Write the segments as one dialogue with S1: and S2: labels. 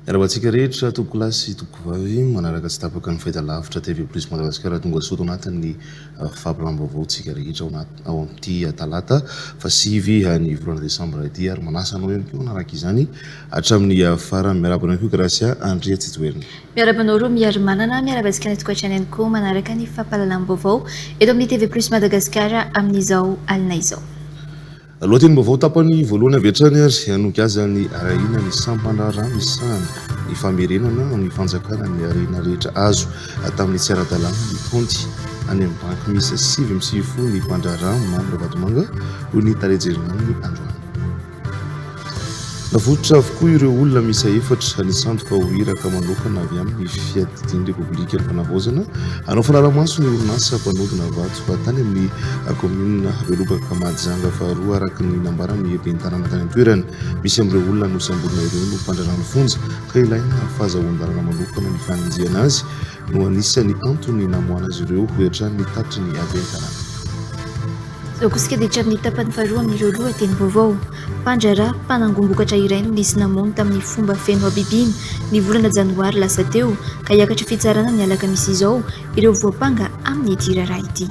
S1: Rahatsika rehetra toko lasy toko vavy manaraka tsy tapaka ny fahitalavitra TV plus Madagasikara tonga soto anatin'ny fampilam-baovao tsika rehetra ao amin'ity talata fa 9 ny volana desambra ity ary manasa anao ihany koa manaraka izany hatramin'ny farany miarabana ihany koa Gracia Andrea Tsitoerina.
S2: Miarabanao roa miary manana miarabasika ny tokatrany ihany koa manaraka ny fampahalalam-baovao eto amin'ny TV plus Madagasikara amin'izao alina izao.
S1: Lohateny vaovao tapany voalohany avy hatrany ary anoky aza ny arahina ny sampandrara misahana ny famerenana ny fanjakana ny arena rehetra azo tamin'ny tsy ara-dalàna ny konty any amin'ny banky misy 7 ny mpandrara Mambra Vatomanga hoy ny tarejerinany androany. Navototra avokoa ireo olona misa efatra nisandoka ho iraka manokana avy amin'ny fiadidin'ny Repoblika ny fanavaozana anao fanaramaso ny orinasa mpanodina vato tany amin'ny komina Belobaka Mahajanga faharoa araka ny nambarany bentanana tany an-toerana misy amin'ireo olona nosamborina ireo no mpandrarano fonja ka ilaina fahazahoan-dalana manokana ny fanenjehana azy no anisany antony namoana azy ireo ho hatrany tatry ny bentanana.
S2: Kosika dia hatramin'ny tapany faharoa amin'ireo lohateny vaovao. Mpandrara mpanangombokatra iray no nisy namono tamin'ny fomba feno habibiny ny volana janoary lasa teo ka hiakatra fitsarana ny alakamisy izao ireo voapanga amin'ny ity raharaha ity.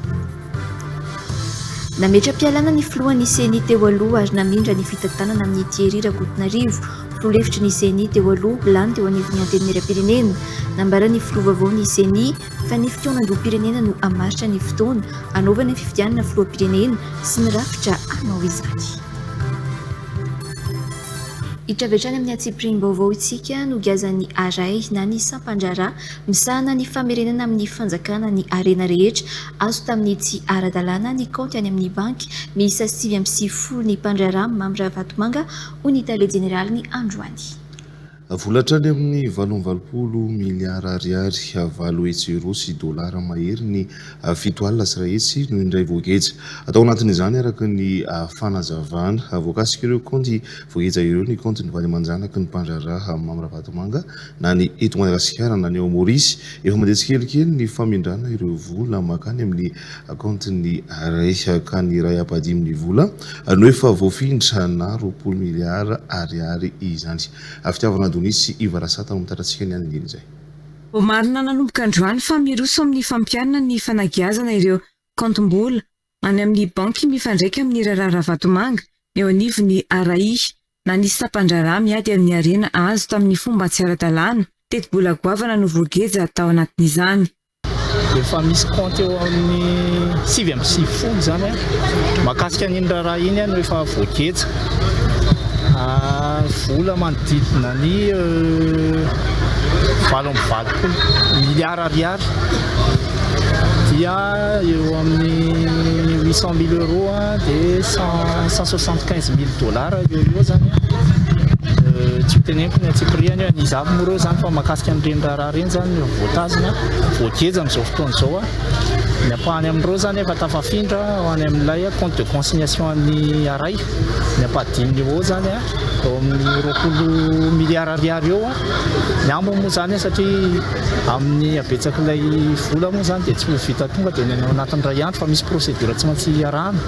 S2: Nametra-pialana ny filohan'ny CENI teo aloha ary namindra ny fitantanana amin'ny Thierry Rakotonarivo filoha-hevitry ny CENI teo aloha lany teo anivon'ny antenimieram-pirenena nambarany filoha-vaovao ny CENI fa ny fotoanan-doha-pirenena no hamaritra ny fotoana anaovana ny fifidianana filoha-pirenena sy ny rafitra hanao izany. Hitravetrany amin'ny atsipirim-baovao itsika no gazan'ny aray na ny sampandrara misahana ny famerenana amin'ny fanjakana ny arena rehetra azo tamin'ny tsy ara-dalàna ny kaonty any amin'ny banky miisa 7 ny mpandrara Mambra Vatomanga hoy ny tale jeneraly ny androany.
S1: Volatrany amin'ny 720 miliara ariary valo hetsy euro sy dolara mahery ny fito alina sy iray hetsy no indray voageja atao anatin'izany araka ny fanazavana voakasika ireo kaonty voageja ireo ny kaonty ny vady aman-janaka ny mpandrara Mambra Vatomanga na ny eto Madagasikara na ny ao Maorisy efa mandeha tsikelikely ny famindrana ireo vola makany amin'ny kaonty ny ray ka ny ray apadimy ny vola no efa voafindra na 20 miliara ariary izany fitiavana nisy ivarasata no mitatratsika ny andiny izay.
S3: Marina nanomboka androany fa miroso amin'ny fampianana ny fanagiazana ireo kontom-bola any amin'ny banky mifandraika amin'ny raharaha Vatomanga eo anivon'ny Arai na nisy sampandrara miady amin'ny arena azo tamin'ny fomba tsy ara-dalàna teti-bola goavana no voageja tao anatin'izany.
S4: Efa misy compte eo amin'ny 7 zany makasika ny raharaha iny no efa voageja vola manodidina ny 7 miliara ariary dia eo amin'ny 800 000 euros dia 175 000 dollars eo zany tsy teneniko ny atsipiriany ny zavy moreo zany fa makasika n'ireny raharaha reny zany voatazina voageja amin'izao fotoana izao ny ampahany amin'ireo zany efa tafafindra any amin'ilay compte de consignation an'ny aray ny ampahdininy eo zany eo amin'ny 20 miliara ariary eo ny ambony moa zany satria amin'ny abetsak'ilay vola moa zany dia tsy vita tonga dia ny anatin'ny ray andro fa misy procédure tsy maintsy arahana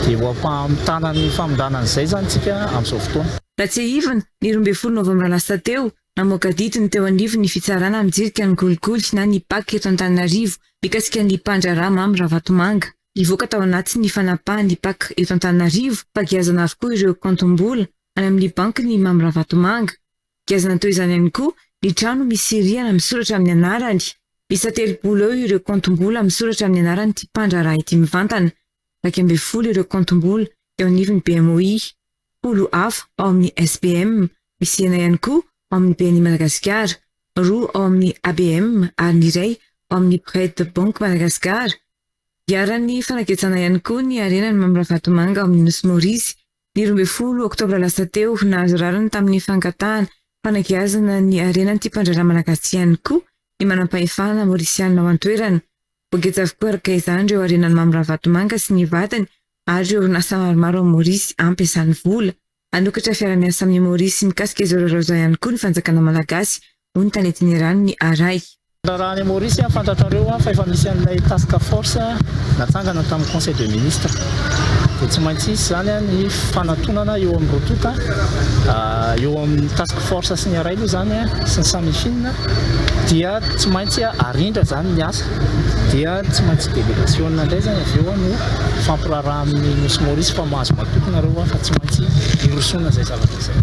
S4: dia ho ampamitana ny famindanan'izay zany tsika amin'izao fotoana.
S3: Ratsehivana ny 12 novambra lasta teo namoaka ditiny teo anivony ny fitsarana mijirika ny golikoly na ny baky eto Antananarivo mikasika ny mpandrara Mambra Vatomanga. Nivoaka tao anaty ny fanapahan'ny baky eto Antananarivo mpagiazana avokoa ireo kontom-bola any amin'ny banky ny Mambra Vatomanga. Giazana toy izany ihany koa ny trano misy rihana misoratra amin'ny anarany. Isa 3 eo ireo kontom-bola misoratra amin'ny anarany ty mpandrara ity mivantana. 20 ireo kontom-bola eo anivon'ny BMOI. 10 hafa ao amin'ny SBM, misy hena ihany koa ao amin'ny BNI Madagasikara, 2 ao amin'ny ABM ary ny iray ao amin'ny Prêt de Banque Madagasikara. Hiaran'ny fanaketsana ihany koa ny arena ny Mambra Vatomanga ao amin'ny Nosy Maorisy. Ny 12 oktobra lasa teo nahazo rariny tamin'ny fangatahana fanakiazana ny arena ny mpandrara malagasy ihany koa ny manam-pahefana Maorisiana ao an-toerana. Voageja avokoa araka izany ireo arena ny Mambra Vatomanga sy ny vatany ary ireo orinasa maromaro ao Maorisy ampiasany vola. Anokatra fiara-miasa amin'ny Maorisy mikasika izao rarao ihany koa ny fanjakana malagasy hoy ny tany itinerany ny Aray.
S4: Raha ny Maorisy fantatrareo fa efa misy an'ilay task force natsangana tamin'ny conseil de ministre dia tsy maintsy izy zany ny fanatonana eo amin'ny rotota eo amin'ny task force sy ny aray aloha zany sy ny samifina dia tsy maintsy arindra zany ny asa dia tsy maintsy délégation indray zany avy eo no fampiraraha amin'ny Nosy Maurice fa mahazo matokonareo fa tsy maintsy irosona zay zavatra zay.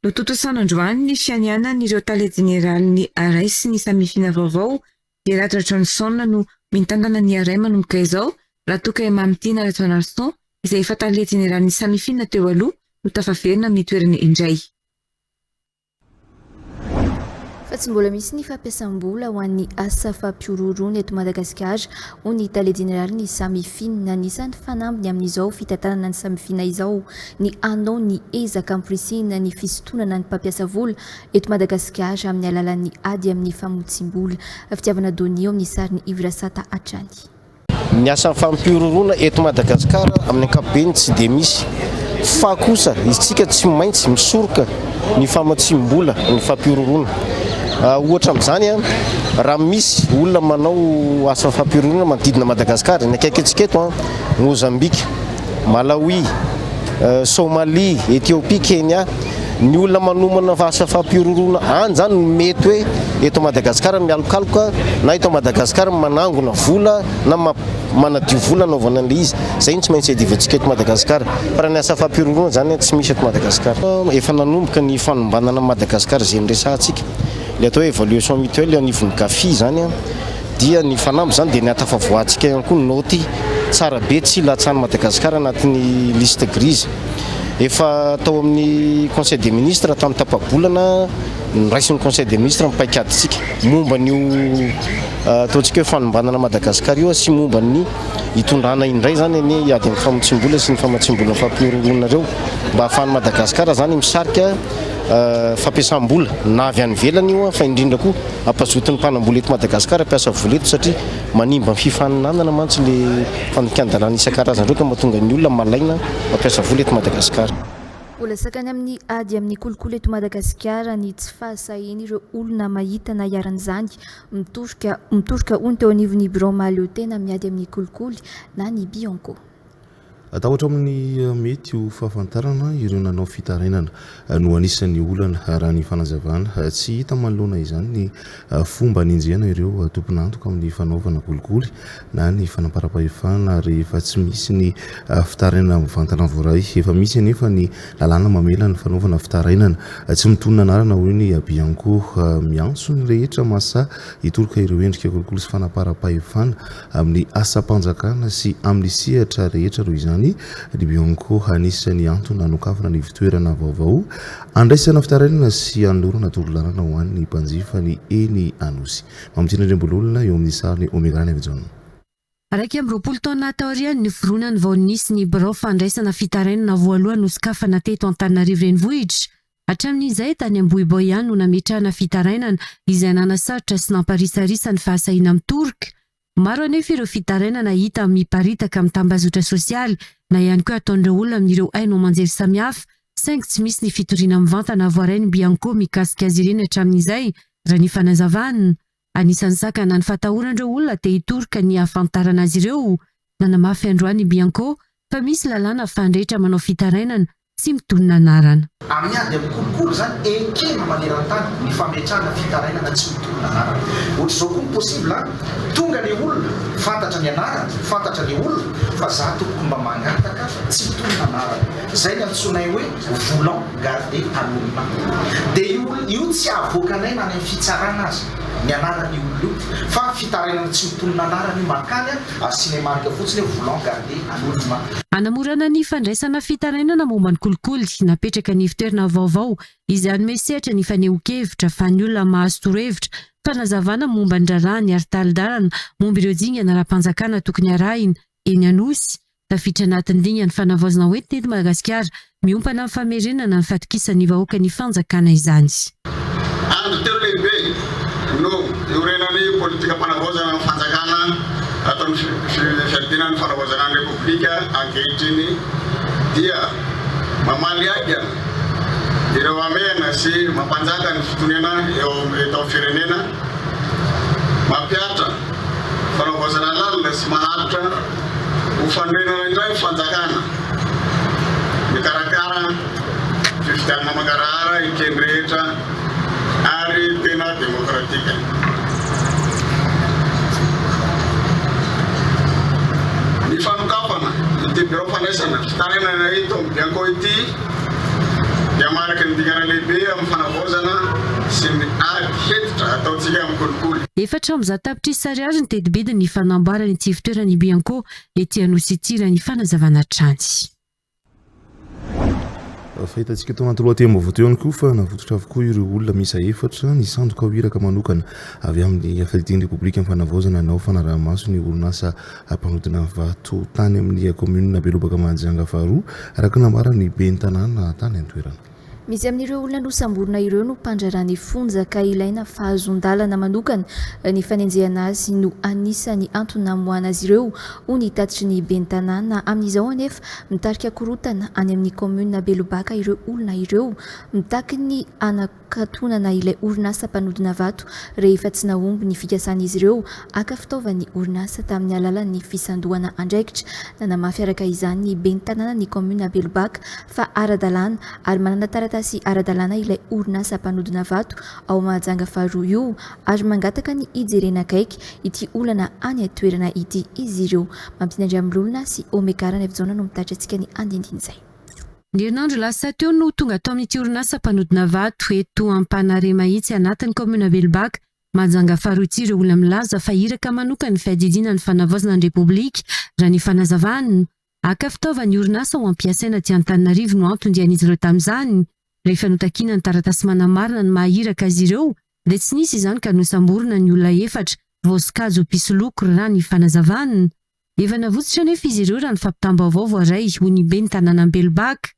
S3: No tontosana androany ny fianianan'ireo tale jeneraly ny aray sy ny samifina vaovao dia Ratra Johnson no mitantana ny aray manomboka izao raha toka Mamtina Ratsonarson izay efa tale jeneraly ny samifina teo aloha no tafaverina amin'ny toerana indray.
S2: Fa tsy mbola misy ny fampiasam-bola ho an'ny asa fampiororona eto Madagasikara ho ny tale jeneraly ny samifina anisan'ny fanambiny amin'izao fitantanana ny samifina izao ny anao ny ezaka ampirisihana ny fisotonana ny mpampiasa vola eto Madagasikara amin'ny alalan'ny ady amin'ny famotsim-bola. Fitiavana Donio amin'ny sariny Ivrasata Atrany.
S5: Ny asa fampiororona eto Madagasikara amin'ny ankapobeny tsy dia misy fa kosa isika tsy maintsy misoroka ny famotsim-bola ny fampiororona. Ohatra amin'izany raha misy olona manao asa fampiororona manodidina Madagasikara ny akaiky antsika eto Mozambique, Malawi, Somalia, Ethiopia, Kenya, ny olona manomana asa fampiororona any zany mety hoe eto Madagasikara mialokaloka na eto Madagasikara manangona vola na manadio vola anaovana an'ilay izy. Zay tsy maintsy adivantsika eto Madagasikara. Fa ny asa fampiororona zany tsy misy eto Madagasikara. Efa nanomboka ny fanombanana Madagasikara zay niresahantsika. Le atao évaluation mutuelle anivon'ny GAFI zany dia ny fanamby zany dia ny atafavoantsika ihany koa noty tsara be tsy latsany Madagasikara anatin'ny liste grise. Efa tao amin'ny Conseil des ministres tamin'ny tapabolana niraisin'ny Conseil des ministres mipaikaditsika momba n'io ataontsika hoe fanombanana Madagasikara io sy momba ny hitondrana indray zany ny ady amin'ny famotsim-bola sy ny famotsim-bola fampiororona reo mba ahafahan'ny Madagasikara zany misarika fampiasam-bola na avy any velany io fa indrindra koa ampazotin'ny mpanambola eto Madagasikara ampiasa vola eto satria manimba ny fifaninanana mantsy le fanokana-dalàna isan-karazany reo ka mahatonga ny olona malaina mampiasa vola eto Madagasikara.
S2: Mbola sakany amin'ny ady amin'ny kolokolo eto Madagasikara ny tsy fahasahiny ireo olona mahita na iaran'izany mitoroka ony teo anivon'ny bureau malio tena miady amin'ny kolokolo na ny Bianco.
S1: Atao ohatra amin'ny mety ho fahafantarana ireo nanao fitarainana no anisan'ny olana raha ny fanazavana tsy hita manoloana izany ny fomba ninjena ireo tompon'antoka amin'ny fanaovana kolikoly na ny fanampara-pahefana rehefa tsy misy ny fitarainana mivantana voaray efa misy anefa ny lalàna mamela ny fanaovana fitarainana tsy mitonona anarana hoe ny Bianco miantso ny rehetra masa hitoroka ireo endrika kolikoly sy fanampara-pahefana amin'ny asa-panjakana sy amin'ny sehatra rehetra roy izany ny Bianco anisany antony nanokafana ny fitoerana vaovao andraisana fitarainana sy anolorana torolalana ho an'ny mpanjifa ny eny Anosy. Mamitena ndrembololona eo amin'ny sariny Omegrany Avijano.
S6: Araiky amin'ny 20 taona taoriany ny voronany vao nisy ny birao fandraisana fitarainana voalohany nosokafana teto Antananarivo renivohitra. Hatramin'izay tany Ambohiboy ihany no nametrahana fitarainana izay nanasarotra sy namparisarisa ny fahasahiana mitoroka. Maro anefa ireo fitarainana hita miparitaka amin'ny tambazotra sosialy na ihany koa ataon'ireo olona amin'ireo haino aman-jery samihafa saingy tsy misy ny fitoriana mivantana voarainy Bianco mikasika azy ireny hatramin'izay raha ny fanazavana. Anisan'ny sakana ny fatahoran'ireo olona dia hitoroka ny hafantarana azy ireo. Nanamafy androany Bianco fa misy lalàna fandrehetra manao fitarainana sy mitonona anarana.
S7: Amin'ny ady amin'ny kolokolo zany ekena maneran-tany ny fametrahana fitarainana tsy mitonona anarana. Ohatr'izao koa possible tonga le olona fantatra ny anarana, fantatra le olona fa za tokony mba mangataka tsy mitonona anarana. Zay ny antsonay hoe volant gardé anonymat. Dia io tsy avoakanay na ny fitsarana azy ny anarany olona io fa fitarainana tsy mitonona anarana io makany asiany marika fotsiny hoe volant gardé anonymat.
S6: Anamorana ny fandraisana fitarainana momba ny kolikoly napetraka ny fitoerana vaovao izay anome sehatra ny fanehoan-kevitra fa ny olona mahazo torohevitra fanazavana momba ny raharaha ny aro-dalana momba ireo dingana ara-panjakana tokony arahina eny Anosy. Tafiditra anatin'ny dingana fanavaozana hoentina eto Madagasikara miompana amin'ny famerenana ny fatokisan'ny vahoaka ny fanjakana izany.
S8: Andro telo lehibe no iorenan'ny politika fanavaozana ny fanjakana ataon'ny fiadinan'ny fanavaozana ny repoblika ankehitriny dia mamaly aika ireo amena sy mampanjaka ny fitoniana eto amin'ny firenena mampiatra fanavaozana lalina sy maharitra hofandrenana indray fanjakana mikarakara fifidianana mangarahara ikeny rehetra ary tena demokratika. Ny fanokafana ity bureau fandraisana fitarenana ito amin'ny bianco ity dia maraka ny dingana lehibe amin'ny fanavaozana sy ny ady hevitra ataontsika amin'ny kolikoly.
S6: Efatra amby zato tapitrisa ariary ny teti-bedy ny fanamboarana ity fitoerany Bianco ety Anositira ny fanazavana trano.
S1: Fahitantsika tao anaty lohateny vaovao teo ihany koa fa navototra avokoa ireo olona miisa efatra nisandoka ho iraka manokana avy amin'ny fahitiny repoblika amin'ny fanavaozana nao fanaraha-maso ny orinasa mpanodina vato tany amin'ny commune Belobaka Mahajanga faharoa araka nambarany ben'ny tanàna tany an-toerana.
S2: Misy amin'ireo olona nosamborina ireo no mpandrarany fonja ka ilaina fahazon-dalana manokana ny fanenjehana azy no anisany antony namoahana azy ireo ho ny tatitry ny ben'ny tanàna. Amin'izao anefa mitarika korotana any amin'ny commune Belobaka ireo olona ireo mitaky ny anakatonana ilay orinasa mpanodina vato rehefa tsy nahomby ny fikasana izy ireo aka fitaovan'ny orinasa tamin'ny alalan'ny fisandohana andraikitra. Nanamafy araka izany ny ben'ny tanàna ny commune Belobaka fa ara-dalàna ary manana taratasy ara-dalàna ilay orinasa mpanodina vato ao Mahajanga faharoa io ary mangataka ny ijerena akaiky ity olana any atoerana ity izy ireo. Mampitandry amin'ny olona sy omekarana efijaona no mitatra antsika ny andindiny izay.
S6: Ny herinandro lasa teo no tonga tao amin'ity orinasa mpanodina vato eto Ampanare mahitsy anatin'ny commune Belobaka Mahajanga faharoa ity ireo olona milaza fa iraka manokana ny fiadidiana ny fanavaozana ny repoblika raha ny fanazavana aka fitaovan'ny orinasa ho ampiasaina aty Antananarivo no antony an'izy ireo tamin'izany. Rehefa notakiana ny taratasy manamarina ny mahiraka azy ireo dia tsy nisy izany ka nosamborina ny olona efatra voasikazo pisoloko raha ny fanazavana. Efa navotsitra nefa izy ireo raha ny fampitam-baovao voaray ho ny ben'ny tanàna Belobaka.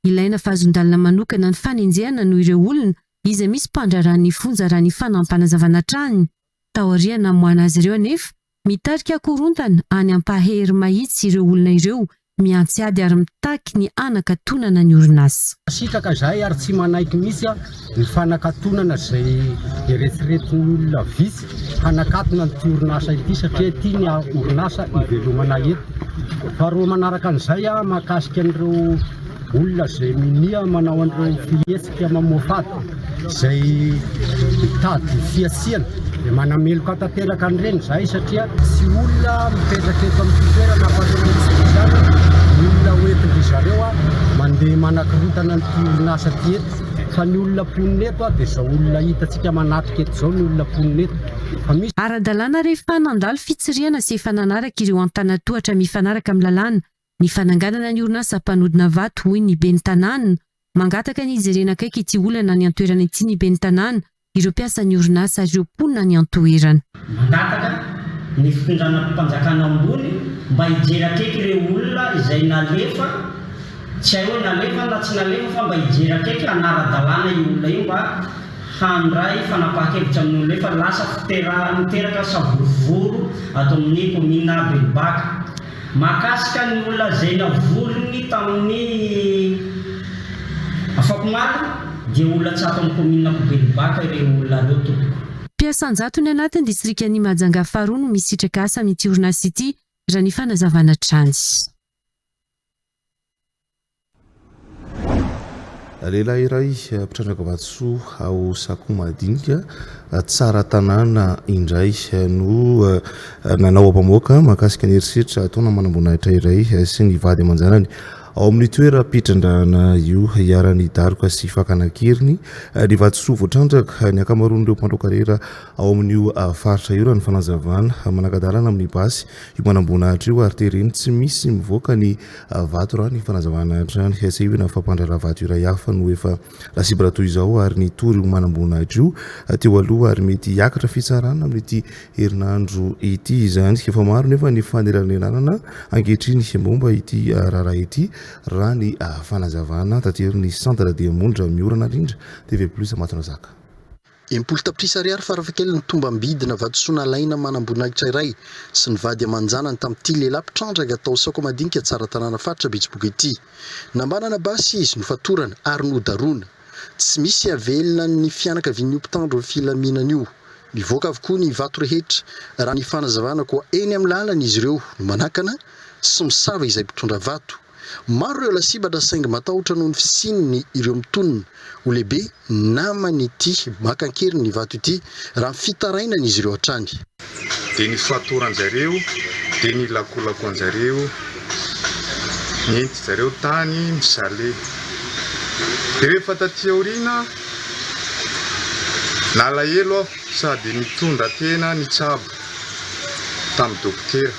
S6: Ilaina fahazon-dalana manokana ny fanenjehana no ireo olona izay misy mpandrarany fonja raha ny fanampanazavana trano. Taoriana namoahana azy ireo anefa mitarika korontana any ampahery mahitsy ireo olona ireo miantsy ady ary mitaky ny anakatonana ny orinasa.
S9: Sitraka izay ary tsy manaiky misy ny fanakatonana izay eretreretin'ny olona visy hanakatona ny orinasa ity satria ity ny orinasa ivelomana eto. Faharoa manaraka an'izay mahakasika an'ireo olona izay minia manao an'ireo fietsika mamoafaty izay mitady fiatsiana dia manameloka tanteraka an'ireny izay satria tsy olona mipetraka eto amin'ny toerana ampaharoana olona hoentin-dry zareo mandeha manakirotana ny orinasa ty eto fa ny olona ponina eto dia izao olona hitantsika manatrika eto izao ny olona ponina eto.
S6: Ara-dalàna rehefa nandalo fitsiriana sy efa nanaraka ireo antanatohatra mifanaraka amin'ny lalàna ny fananganana ny orinasa mpanodina vato hoy ny ben'ny tanàna. Mangataka ny ijerena akaiky ity olana ny antoerana ity ny ben'ny tanàna ireo mpiasa ny orinasa ireo ponina ny antoerana.
S10: Mangataka ny fitondrana mpanjakana ambony mba hijera akaiky ireo olona izay nalefa tsy hay hoe nalefa na tsy nalefa fa mba hijera akaiky anara-dalàna io olona io mba handray fanapaha-kevitra amin'ny olona io fa lasa miteraka savorovoro ato amin'ny commune Belobaka. Mahakasika ny olona izay navorony tamin'ny afakomaly dia olona tsy ato amin'ny commune Belobaka ireo olona ireo tompoko.
S6: Mpiasan-jato ny anatin'ny distrika ny Mahajanga faharoa no misitraka asa amin'ity orinasa ity raha ny fanazavana trano.
S1: Lehilahy iray mpitrandraka vatosoa ao Sakomadinika tsara tanàna indray no nanao ampamoaka mahakasika ny herisetra ataona manam-boninahitra iray sy ny vady aman-janany ao amin'ny toeram-pitrandrana io iarany daroka sy fakanakiriny ny vatosoa voatrandraka ny akamaroan'ireo mpandrokarera ao amin'io faritra io raha ny fanazavana manakadalana amin'ny basy io manam-boninahitra io ary tereny tsy misy mivoaka ny vato raha ny fanazavana trany sy io na fampandrara vato iray hafa no efa lasibra toy izao ary ny tory io manam-boninahitra io teo aloha ary mety hiakatra fitsarana amin'ity herinandro ity izany efa maro nefa ny fanelanelana ankehitriny momba ity raharaha ity raha ny fanazavana tateriny centre de mondra miorana rindra TV+ Matona Zaka.
S11: Impolo tapitrisa ariary farafakely ny tombam-bidina vatosoa nalaina manam-boninahitra iray sy ny vady aman-janany tamin'ity lehilahy mpitrandraka tao Sakomadinika tsara tanàna faritra Betsiboka ity. Nambanana basy izy nofatorana ary nodarona. Tsy misy avelona ny fianakavian'io mpitandro filaminana io. Mivoaka avokoa ny vato rehetra raha ny fanazavana koa eny amin'ny lalana izy ireo no manakana sy misava izay mpitondra vato. Maro ireo lasibatra saingy matahotra noho ny fisininy ireo mitonona ho lehibe namany ity makankery ny vato ity raha fitarainana izy ireo hatrany.
S12: Dia ny fatoranjareo dia ny lakolakonjareo nenty zareo tany misale. Dia rehefa taty aoriana nalahelo aho sady mitondra tena ny tsabo tamin'ny dokotera.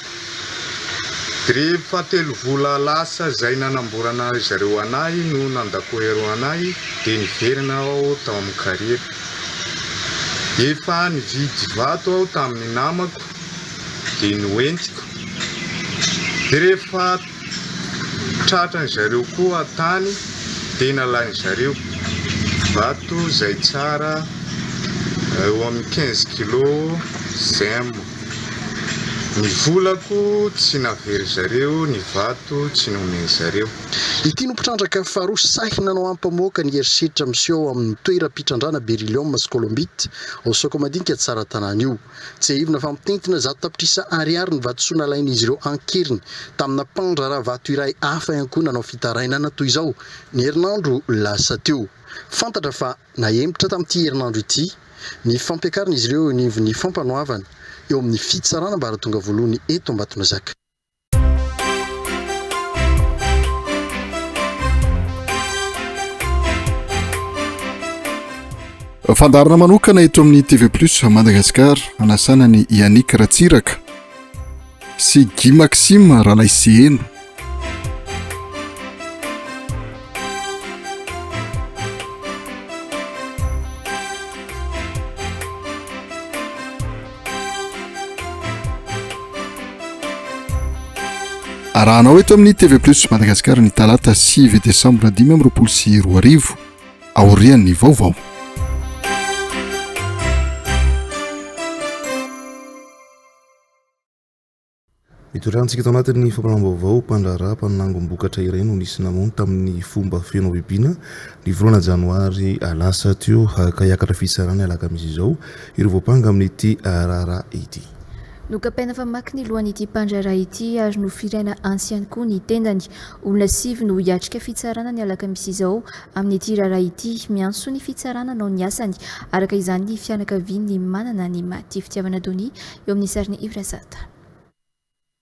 S12: Rehefa 3 vola lasa zay nanamborana zareo anahy no nandakohero anahy dia niverina aho tao amin'ny karera. Efa nividy vato aho tamin'ny namako dia noentiko. Dia rehefa tratrany zareo koa tany dia nalainy zareo vato zay tsara eo amin'ny 15 kilo zem. Ny volako tsy navery zareo, ny vato tsy nomeny zareo.
S11: Ity no mpitrandraka faharoa sahina no ampamoaka ny herisetritra miseho amin'ny toeram-pitrandrana Beryllium sy Colombite ao Sokomadinika tsara tanàna io. Tsy ahivina fa mitentina zato tapitrisa ariary ny vatosoa nalain'izy ireo ankeriny tamina mpandraraha vato iray hafa ihany koa nanao fitarainana toy izao ny herinandro lasa teo. Fantatra fa nahembotra tamin'ity herinandro ity ny fampiakarana izy ireo ny fampanoavana eo amin'ny fitsarana mba rahatonga voalohany eto Ambatonazaka.
S13: Fandarana manokana eto amin'ny TV+ Madagasikara anasana ny Yannick Ratsiraka sy Guy Maxime Ralaiseheno. Arahanao eto amin'ny TV+ Madagasikara ny talata 6 Desambra 2022 aorian'ny vaovao.
S1: Mitorantsika tao anatin'ny fampiram-baovao mpandraraha mpanangom-bokatra iray no nisy namono tamin'ny fomba feno bibiana ny volana janoary lasa teo ka hiakatra fitsarana alakamisy izao ireo voapanga amin'ity raharaha ity.
S2: Nokapaina famaky ny lohan'ity mpandraraha ity ary no firaina ansiany koa ny tendany olona 7 no hiatrika fitsarana ny alakamisy izao amin'ity raharaha ity miantso ny fitsarana nao ny asany araka izany ny fianakaviany manana ny maty fitiavana doni eo amin'ny sariny Ivrazata.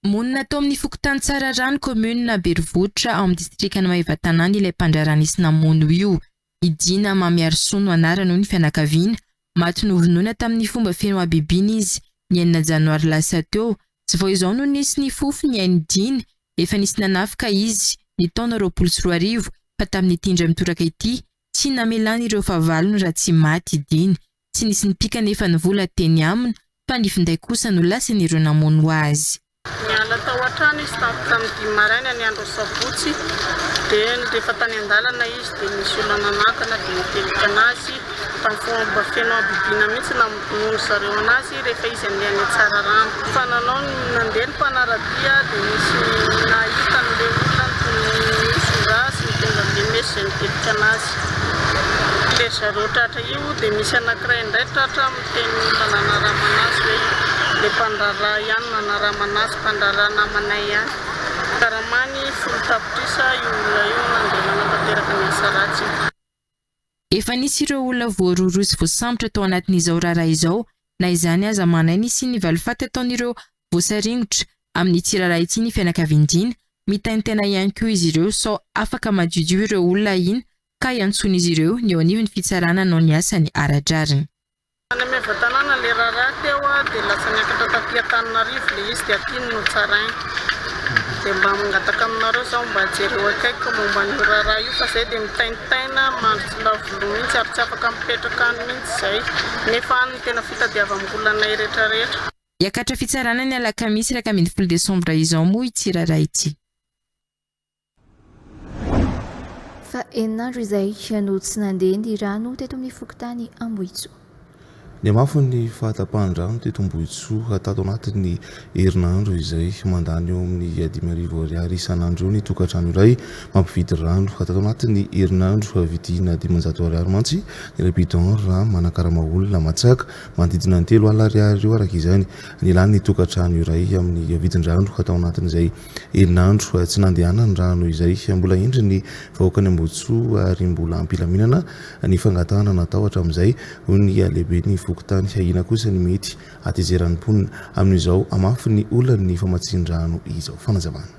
S14: Monina tao amin'ny fokotany tsara rano commune Berovohitra ao amin'ny distrikana Maheva-Tanàna ilay mpandraraha nisy namono io. Idina Mamiarsono anarany noho ny fianakaviana maty novonoina tamin'ny fomba feno abibiny izy ny 9 janoary lasa teo. Tsy vao izao no nisy ny fofo ny Aindina efa nisy nanafika izy ny taona 24 fa tamin'ny tindra mitoraka ity tsy namelany ireo fahavalony raha tsy maty idiny. Tsy nisy nipika nefa ny vola teny aminy fa ny finday kosa no lasan'ireo namono azy.
S15: Niala tao an-trano izy tamin'ny 10 maraina ny andro sabotsy dia rehefa tany an-dalana izy dia nisy olona nanakana dia nitelika anazy tamin'ny fomba feno abibiana mihitsy namono zareo anazy rehefa izy andeha any tsara rano. Fa nanao nandeha ny mpanaradia dia nisy nahita n'ilay olona nisy rasy mitondra lemesy izay nitelika anazy. Ilay zareo tratra io dia misy anankiray indray tratra miteny olona nanarama-nazy hoe ilay mpandraraha ihany nanarama-nazy mpandraraha namanay ihany. Karamany folo tapitrisa io olona io nandeha nanatanteraka ny asa ratsy.
S14: Efa nisy ireo olona voaroa sy voasambotra tao anatin'izao raharaha izao na izany aza manainy sy ny valifaty ataon'ireo voasaringotra amin'ny tsiraraha ity ny fianakaviandina mitaintena ihany koa izy ireo sao afaka madiodio ireo olona iny ka iantson'izy ireo ny eo anivon'ny fitsarana nao ny asany ara-drariny.
S15: Any Maheva-Tanàna ilay raharaha teo dia lasa niakatra taty Antananarivo ilay izy dia aty no tsarainy. Dia mba mangataka aminareo izao mba jereo akaiky momba ny raharaha io fa izay dia mitaintaina mandry lavolo mihitsy ary tsy afaka mipetraka any mihitsy izay nefa any tena fitadiavam-bolanay rehetrarehetra.
S14: Hiakatra fitsarana ny alakamisy 10 Desambra izao moa ity raharaha ity.
S2: Fa enandro izay no tsy nandeha ny rano teto amin'ny fokotany Ambohitso.
S1: Ny amafony fahatapahan-drano teto Ambohitsoa tato anatin'ny herinandro izay mandany eo amin'ny 5,000 ariary isan'andro eo ny tokantrano iray mampividy rano. Tato anatin'ny herinandro vidiana 500 ariary mantsy ny bidon raha manakarama olona matsaka manodidina ny 3 alina ariary eo araka izany. Ny lany tokantrano iray amin'ny vidin-drano atao anatin'izay herinandro tsy nandehanany rano izay mbola endriny vahoaka ny Ambohitsoa ary mbola ampilaminana ny fangatahana natao hatramin'izay ny lehibe ny tany ahina kosa ny mety atezeran'ny mponina amin'izao amafy ny olana ny famatsin-drano izao fanazavana.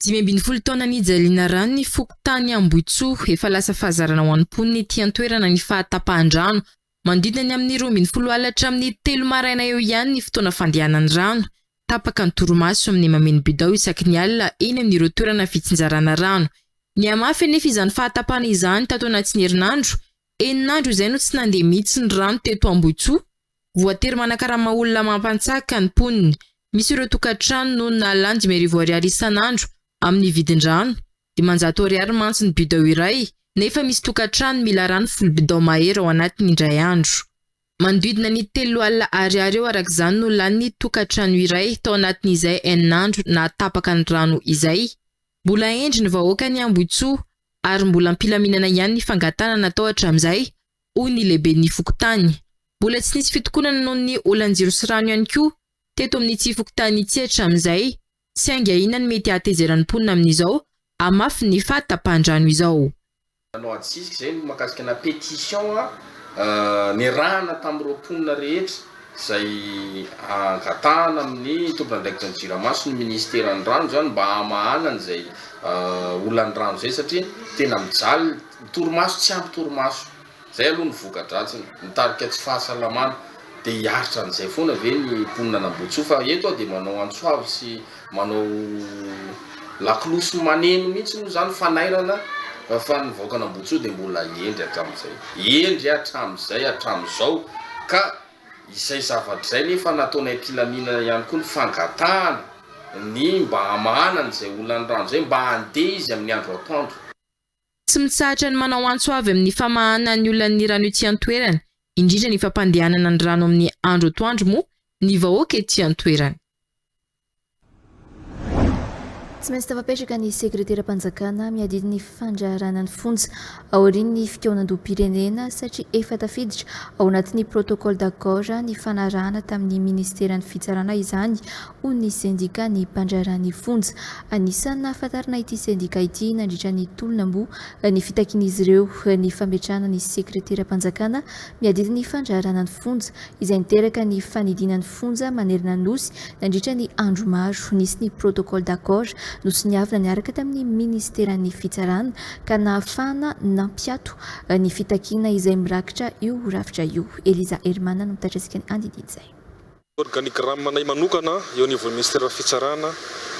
S14: 5 taona ny ijaliana rano ny fokotany Ambohitsoa efa lasa fahazarana ho an'ny mponina ety an-toerana ny fahatapahan-drano mandrindra ny amin'ny 12 alatra amin'ny 3 maraina eo ihany ny fotoana fandehanan'ny rano tapaka ny torimaso amin'ny mameno bidao isaky ny alina eny amin'ireo toerana fitsinjarana rano. Ny amafy nefa izany fahatapahana izany tato anatin'ny herinandro eninandro izay no tsy nandeha mihitsy ny rano teto Ambohitsoa. Voatery manakarama olona mampantsaka ny mponina. Misy ireo tokantrano no nalany 5,000 ariary isan'andro amin'ny vidin-drano, 500 ariary mantsy ny bidao iray, nefa misy tokantrano mila rano 10 bidao mahery ao anatin'ny indray andro. Manodidina ny 3 alina ariary eo araka izany no lany ny tokantrano iray tao anatin'izay eninandro na tapaka ny rano izay. Mbola endry ny vahoaka ny Ambohitsoa ary mbola ampilaminana ihany ny fangatana natao hatramin'izay hoy ny lehibe ny fokotany. Mbola tsy nisy fitokonana noho ny olanjiro sy rano ihany koa teto amin'ity fokotany ity hatramin'izay, tsy hainga inona ny mety ahatezeran'ny mponina amin'izao amafy ny fahatapahan-drano izao.
S16: Nanao atsisika izay no mahakasika na pétition ny rana tamin'ireo mponina rehetra izay angatahana amin'ny tompon'andraikitra ny jiramaso ny ministeran'ny rano zany mba hamahanana izay olan'ny rano zay satria tena mijaly torimaso tsy ampy torimaso zay aloha ny voka-dratsiny mitarika tsy fahasalamana dia hiaritra an'izay foana ve ny mponina n'Ambohitsoa fa eto dia manao antsoavy sy manao lakolosy maneno mihitsy no zany fanairana fa ny vahoaka n'Ambohitsoa dia mbola endry hatramin'izao ka izay zavatra izay nefa nataonay mpilaminana ihany koa ny fangatahana ny mba hamahanana izay olan'ny rano izay mba handeha izy amin'ny andro atoandro.
S14: Tsy mitsahatra ny manao antso avy amin'ny famahana ny olan'ny rano ety an-toerana, indrindra ny fampandehanana ny rano amin'ny andro atoandro moa ny vahoaka ety an-toerana.
S2: Tsy maintsy tafapetraka ny sekretera-panjakana miadidy ny fandraharana ny fonja aorian'ny fitoanan-doha-pirenena satria efa tafiditra ao anatin'ny protocole d'accord ny fanarahana tamin'ny ministeran'ny fitsarana izany hoy ny sendika ny mpandraharany fonja. Anisan'ny nahafantarana ity sendika ity nandritra ny tolonambo ny fitakin'izy ireo ny fametrahana ny sekretera-panjakana miadidy ny fandraharana ny fonja izay niteraka ny fanidinan'ny fonja manerina ny nosy nandritra ny andro maro nisy ny protocole d'accord nosy niavina niaraka tamin'ny ministeran'ny fitsarana ka nahafahana nampiato ny fitakiana izay mirakitra io rafitra io. Eliza Hermana no mitatrantsika ny andidiny izay.
S17: Organigramme manokana eo anivon'ny ministera fitsarana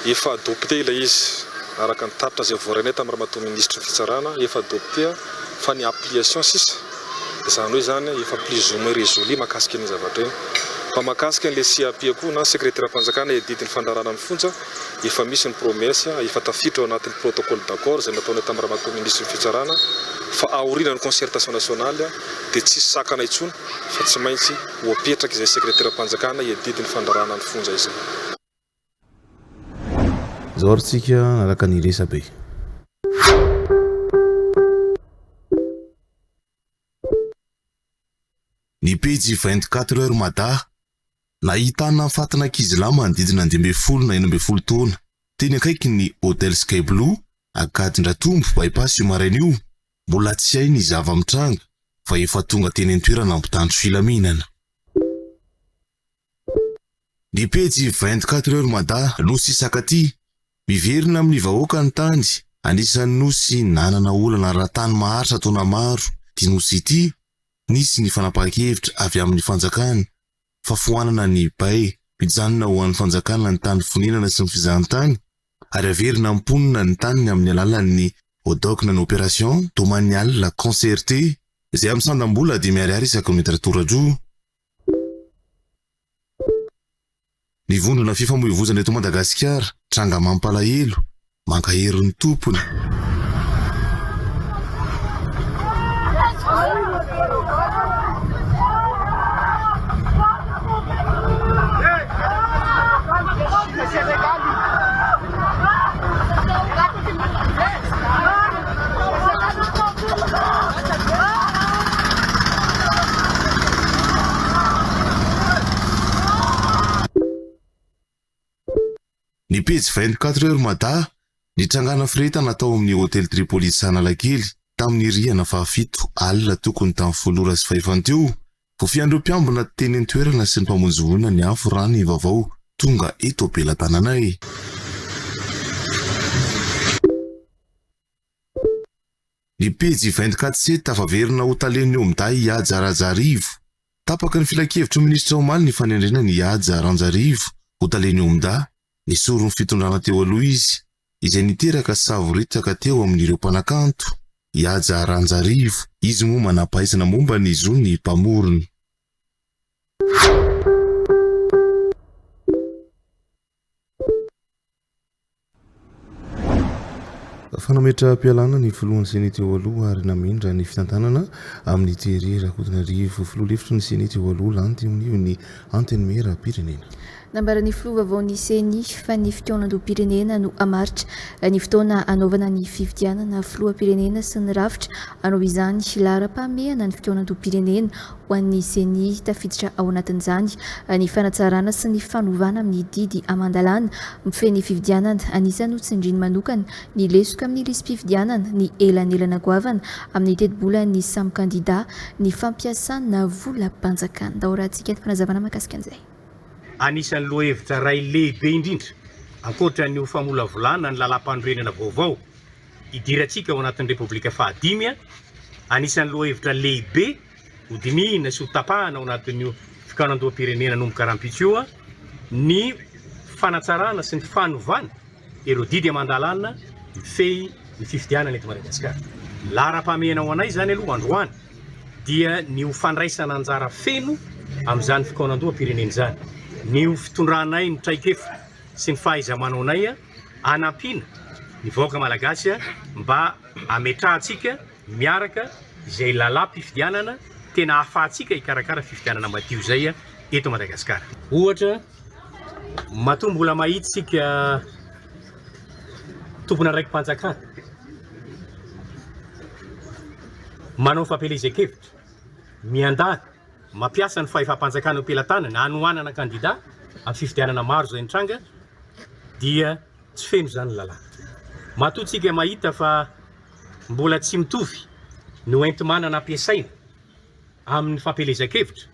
S17: efa adopté ilay izy araka ny tapitra izay voaranay tamin'ny ramatoa ministra fitsarana efa adopté fa ny application sisa izany hoe zany efa plus ou moins résolu mahakasika ny zavatra io. Fa mahakasika an'ilay CAP koa na sekretera-panjakana edidiny fandarana ny fonja efa misy ny promesse efa tafiditra ao anatin'ny protocole d'accord izay nataonay tamin'ny ramatoa ministra fitsarana fa aoriana ny concertation nationale dia tsisy sakana intsony fa tsy maintsy ho apetraka izay sekretera-panjakana edidiny fandarana ny fonja izay.
S1: Zao aritsika araka ny resabe. Ny pejy 24 heures mada nahitana fatana ankizilahy manodidina 12 na 14 taona teny akaiky ny Hotel Sky Blue Akadindratombo bypass io maraina io mbola tsy hay ny zava-mitranga fa efa tonga teny an-toerana ampitandro filaminana. Ny pejy 24 heures mada nosy isakaty miverina amin'ny vahoaka ny tany anisan'ny nosy nanana olana ratany maharitra taona maro. Ty nosy ity nisy ny fanapahan-kevitra avy amin'ny fanjakana fa foanana ny bay mijanona ho an'ny fanjakana ny tany fonenana sy ny fizahantany ary averina mponina ny taniny amin'ny alalan'ny odokna ny opération domaniale la concertée izay amin'ny sandam-bola 10,000 ariary isaky metatra tora-droa. Ny vondrona fifamoivoizana eto Madagasikara tranga mampalahelo mankaherin'ny tompony. pejy 24 heures mada nitrangana firetana tao amin'ny hôtel Tripoli Sanalakely tamin'ny rihana fahafito alina tokony tamin'ny 7:50 fofiandreo mpiambina teny an-toerana sy ny mpamonjy ny afo raha ny vaovao tonga eto Beelatananay. Ny pejy 24 tafaverina ho taleny eo amin'day Ihaja Ranjarivo. Tapaka ny filakevitry ministra Omaly ny fanendrena ny Ihaja Ranjarivo ho taleny eo amin'da ny sorony fitondrana teo aloha izy izay niteraka savoritaka teo amin'ireo mpanakanto. Ihaja Ranjarivo izy moa manampahaizana momba ny zo ny mpamorony. Fanametra mpialana ny filohan'ny senety eo aloha ary namindra ny fitantanana amin'ny tery Rakotonarivo. Filoha lefitra ny senety eo aloha lanty amin'io ny anteny mera pirenena.
S2: Nambaran'ny filoha vaovao seny fa ny fitoanan-doha-pirenena no hamaritra ny fotoana anaovana ny fifidianana filoham-pirenena sy ny rafitra anao izany lara-pahamehana ny fitoanan-doha-pirenena ho an'ny seny tafiditra ao anatin'izany ny fanatsarana sy ny fanovana amin'ny didy amandalana mifehy ny fifidianana anisany hotsindriny manokana ny lesoka amin'ny lisy-pifidianana ny elanelana goavana amin'ny teti-bola ny samy kandida ny fampiasana vola-panjakana. Dahorantsika ny fanazavana mahakasika an'izay.
S18: Anisan'ny lohahevitra ray lehibe indrindra ankoatra ny famolavolana ny lalam-panorenana vaovao idirantsika ao anatin'ny Repoblika Fahadimy. Anisan'ny lohahevitra lehibe hodinina sy hotapahana ao anatin'ny fikanan-doha-pirenena nomboka rahampitso ny fanatsarana sy ny fanovana ireo didy amandalana mifehy ny fifidianana eto Madagasikara. Lara-pahamehana ho anay zany aloha androany dia ny ho fandraisana anjara feno amin'izany fikanan-doha-pirenena zany. Ny fitondranay ny traikefa sy ny fahaiza-manao anay anampiana ny vahoaka malagasy mba ametrahantsika miaraka izay lala-pifidianana tena ahafahantsika hikarakara fifidianana madio zay eto Madagasikara. Ohatra matombola mahitsika tompona raiky mpanjakana manao fampelezan-kevitra miandana mampiasa ny fahefam-panjakana eo Beelatanana hanohanana kandida amin'ny fifidianana maro zay nitranga dia tsy feno zany lalàna. Matoatsika mahita fa mbola tsy mitovy ny oentimana nampiasaina amin'ny fampelezan-kevitra.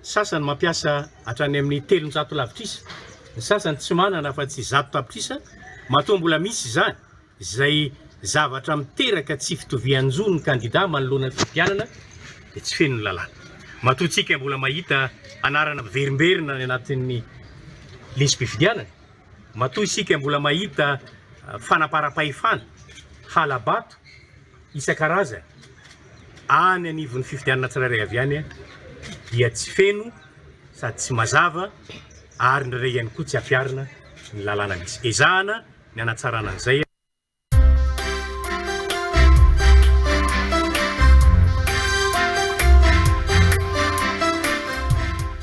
S18: Sasany mampiasa hatrany amin'ny 300 lavitrisa, ny sasany tsy manana fa tsy 100 tapitrisa. Matoa mbola misy zany izay zavatra miteraka tsy fitovian-jo ny kandida manoloana ny fifidianana dia tsy feno ny lalàna. Matoatsika mbola mahita anarana miverimberina ny anatin'ny lisy-pifidianana. Matoa isika mbola mahita fanapara-pahefana, halabato isan-karazany any anivon'ny fifidianana tsirairay avy any dia tsy feno sady tsy mazava ary ndraray ihany koa tsy afiarina ny lalàna misy. Ezahana ny anatsarana an'izay.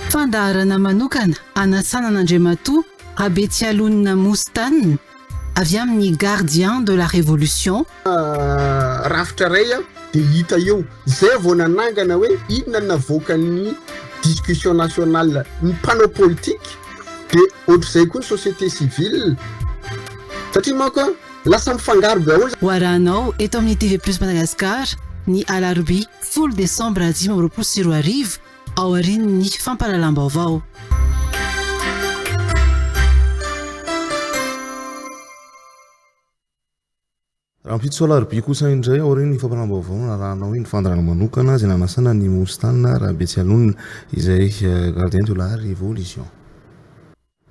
S19: Fandaharana manokana Anatsanan'Andriamatoa Rabetsialonina Mostanina avy amin'ny gardien de la révolution.
S20: Rafitra ray dia hita eo zay vao nanangana hoe inona navoaka ny discussion nationale ny mpanao politique dia ohatr'izay koa ny société civile satria manko lasa mifangaro be ao.
S19: Ho arahanao eto amin'ny TV Plus Madagascar ny alarobia 10 décembre 2024 ao aorian'ny fampahalalam-baovao.
S1: Rahampitso alarobia kosa indray ao aorian'ny fampahalalam-baovao narahanao ny fandarana manokana izay nanasana ny Mostanina Rabetsialonina izay gardien de la révolution.